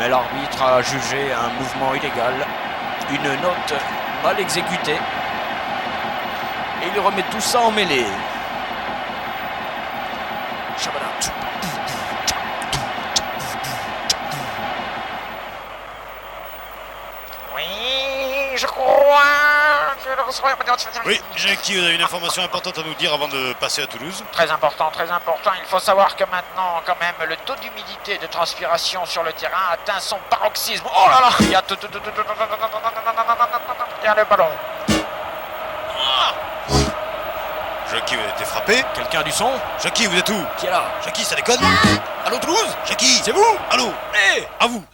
[SPEAKER 2] Mais l'arbitre a jugé un mouvement illégal, une note mal exécutée. Et il remet tout ça en mêlée. Shabada.
[SPEAKER 3] Oui, je crois que le
[SPEAKER 1] Oui, Jackie, vous avez une information importante à nous dire avant de passer à Toulouse.
[SPEAKER 3] Très important. Il faut savoir que maintenant, quand même, le taux d'humidité de transpiration sur le terrain atteint son paroxysme. Oh là là, il y a il y a le ballon.
[SPEAKER 1] Jackie, vous avez été frappé.
[SPEAKER 2] Quelqu'un a du son?
[SPEAKER 1] Jackie, vous êtes où?
[SPEAKER 2] Qui est là?
[SPEAKER 1] Jackie, ça déconne? Allô Toulouse? Jackie,
[SPEAKER 2] C'est vous?
[SPEAKER 1] allô?
[SPEAKER 2] Eh,
[SPEAKER 1] À vous.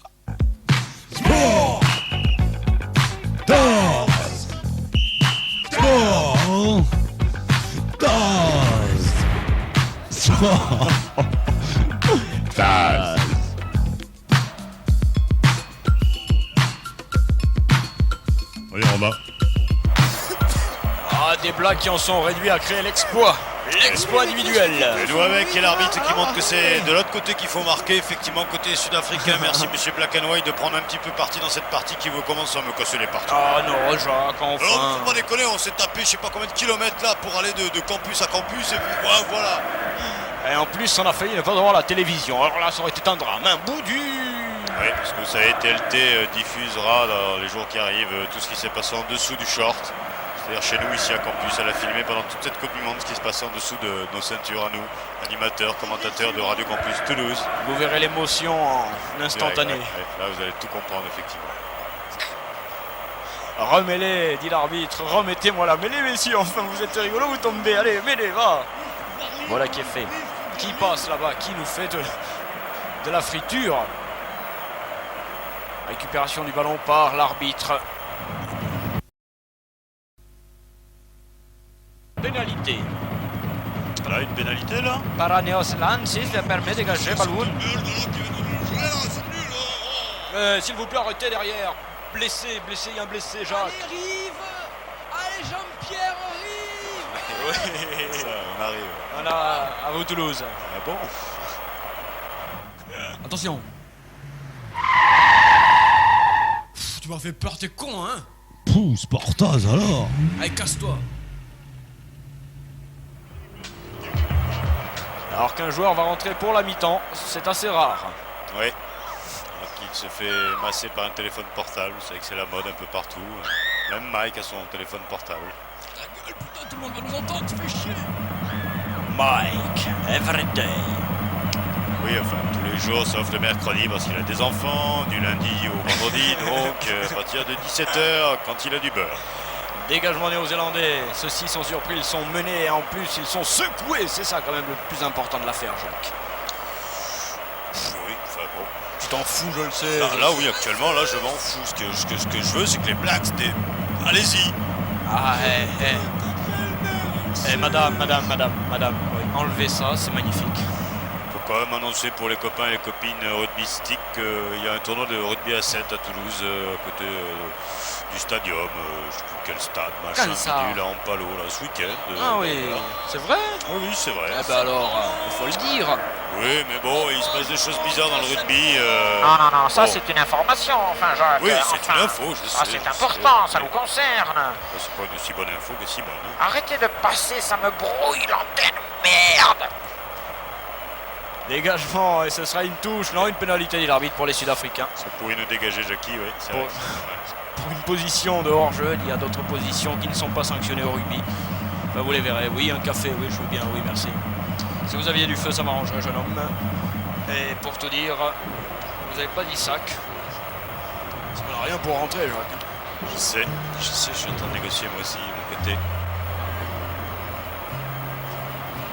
[SPEAKER 5] Allez, on va.
[SPEAKER 2] Ah, des blagues qui en sont réduits à créer l'exploit. L'exploit individuel.
[SPEAKER 1] Et nous avec et l'arbitre qui montre que c'est de l'autre côté qu'il faut marquer, effectivement côté sud-africain. Merci monsieur Black and White de prendre un petit peu parti dans cette partie qui vous commence à me casser les parties.
[SPEAKER 2] Ah non, Jacques,
[SPEAKER 1] Alors
[SPEAKER 2] enfin.
[SPEAKER 1] faut pas déconner, on s'est tapé je sais pas combien de kilomètres là pour aller de campus à campus et puis ouais, voilà.
[SPEAKER 2] Et en plus, on a failli ne pas avoir la télévision. Alors là, ça aurait été un drame. Un bout du...
[SPEAKER 1] Oui, parce que vous savez, TLT diffusera dans les jours qui arrivent tout ce qui s'est passé en dessous du short. C'est-à-dire chez nous ici à campus, elle a filmé pendant toute cette Coupe du Monde ce qui se passait en dessous de nos ceintures à nous, animateurs, commentateurs de Radio Campus Toulouse.
[SPEAKER 2] Vous verrez l'émotion en instantané.
[SPEAKER 1] Ouais, là vous allez tout comprendre effectivement.
[SPEAKER 2] Remets-les, dit l'arbitre. Remettez-moi la mêlée, messieurs. Enfin, vous êtes rigolo, vous tombez. Allez, mêlée, va. Voilà qui est fait. Qui passe là-bas? Qui nous fait de de la friture. Récupération du ballon par l'arbitre. Pénalité.
[SPEAKER 1] Voilà, une pénalité là.
[SPEAKER 2] Paraneos Lancis lui permet de dégager ballon. S'il vous plaît, arrêtez derrière. Blessé, il y a un blessé, Jacques.
[SPEAKER 6] Allez, Rive. Allez, Jean-Pierre, Rive.
[SPEAKER 1] Oui, ça, on arrive.
[SPEAKER 2] Voilà, à vous Toulouse.
[SPEAKER 1] Ah bon?
[SPEAKER 6] Attention. Tu m'as fait peur, t'es con, hein.
[SPEAKER 5] Pouh, Sportaz alors.
[SPEAKER 6] Allez, casse-toi.
[SPEAKER 2] Alors qu'un joueur va rentrer pour la mi-temps, c'est assez rare.
[SPEAKER 1] Oui. Alors qu'il se fait masser par un téléphone portable. Vous savez que c'est la mode un peu partout. Même Mike a son téléphone portable.
[SPEAKER 6] Ta gueule, putain, tout le monde va nous entendre, tu fais chier.
[SPEAKER 2] Mike, everyday.
[SPEAKER 1] Oui, enfin, tous les jours, sauf le mercredi, parce qu'il a des enfants, du lundi au vendredi, donc à partir de 17h, quand il a du beurre.
[SPEAKER 2] Dégagement néo-zélandais. Ceux-ci sont surpris, ils sont menés et en plus ils sont secoués. C'est ça quand même le plus important de l'affaire, Jacques.
[SPEAKER 1] Oui, enfin bon.
[SPEAKER 2] Tu t'en fous, je le sais.
[SPEAKER 1] Là, oui, actuellement, là, je m'en fous. Ce que je veux, c'est que les Blacks, allez-y.
[SPEAKER 2] Ah, madame, oui, enlevez ça, c'est magnifique.
[SPEAKER 1] Il faut quand même annoncer pour les copains et les copines rugby stick qu'il y a un tournoi de rugby à 7 à Toulouse, à côté du stadium, je sais plus quel stade, machin,
[SPEAKER 2] Comme ça.
[SPEAKER 1] bidule, à Ampalo, là, ce week-end.
[SPEAKER 2] Ah oui,
[SPEAKER 1] voilà.
[SPEAKER 2] c'est vrai.
[SPEAKER 1] Oui, c'est vrai.
[SPEAKER 2] Eh ben alors, il faut le dire.
[SPEAKER 1] Oui, mais bon, il se passe des choses bizarres dans le rugby.
[SPEAKER 3] Non, ça
[SPEAKER 1] bon.
[SPEAKER 3] c'est une information, enfin Jacques.
[SPEAKER 1] Oui, c'est
[SPEAKER 3] enfin,
[SPEAKER 1] une info, je sais.
[SPEAKER 3] Ah, c'est
[SPEAKER 1] je
[SPEAKER 3] important,
[SPEAKER 1] sais.
[SPEAKER 3] ça nous concerne.
[SPEAKER 1] C'est pas une si bonne info que si bonne. Hein.
[SPEAKER 3] Arrêtez de passer, ça me brouille l'antenne, merde.
[SPEAKER 2] Dégagement, et ce sera une touche, non, une pénalité dit l'arbitre pour les Sud-Africains.
[SPEAKER 1] Ça pourrait nous dégager Jackie, oui, c'est
[SPEAKER 2] Bon.
[SPEAKER 1] vrai. c'est dommage.
[SPEAKER 2] Pour une position de hors-jeu, il y a d'autres positions qui ne sont pas sanctionnées au rugby. Enfin, vous les verrez. Oui, un café, oui, je veux bien, oui, merci. Si vous aviez du feu, ça m'arrangerait, jeune homme. Et pour tout dire, vous n'avez pas dit sac. Ça n'a rien pour rentrer, Jacques.
[SPEAKER 1] Je sais, je suis en train de négocier moi aussi de mon côté.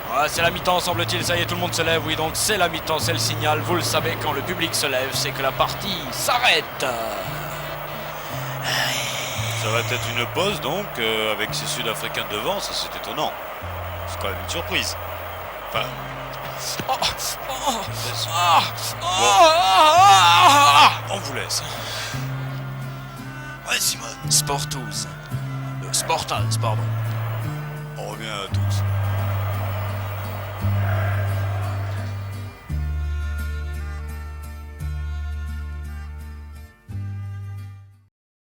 [SPEAKER 2] Voilà, c'est la mi-temps, semble-t-il. Ça y est, tout le monde se lève. Oui, donc c'est la mi-temps, c'est le signal. Vous le savez, quand le public se lève, c'est que la partie s'arrête.
[SPEAKER 1] Ça va être une pause donc, avec ces Sud-Africains devant, ça c'est étonnant. C'est quand même une surprise. Enfin, on vous laisse. Ouais, Simone.
[SPEAKER 2] Sportuz. Sportaz, pardon.
[SPEAKER 1] On revient à tous.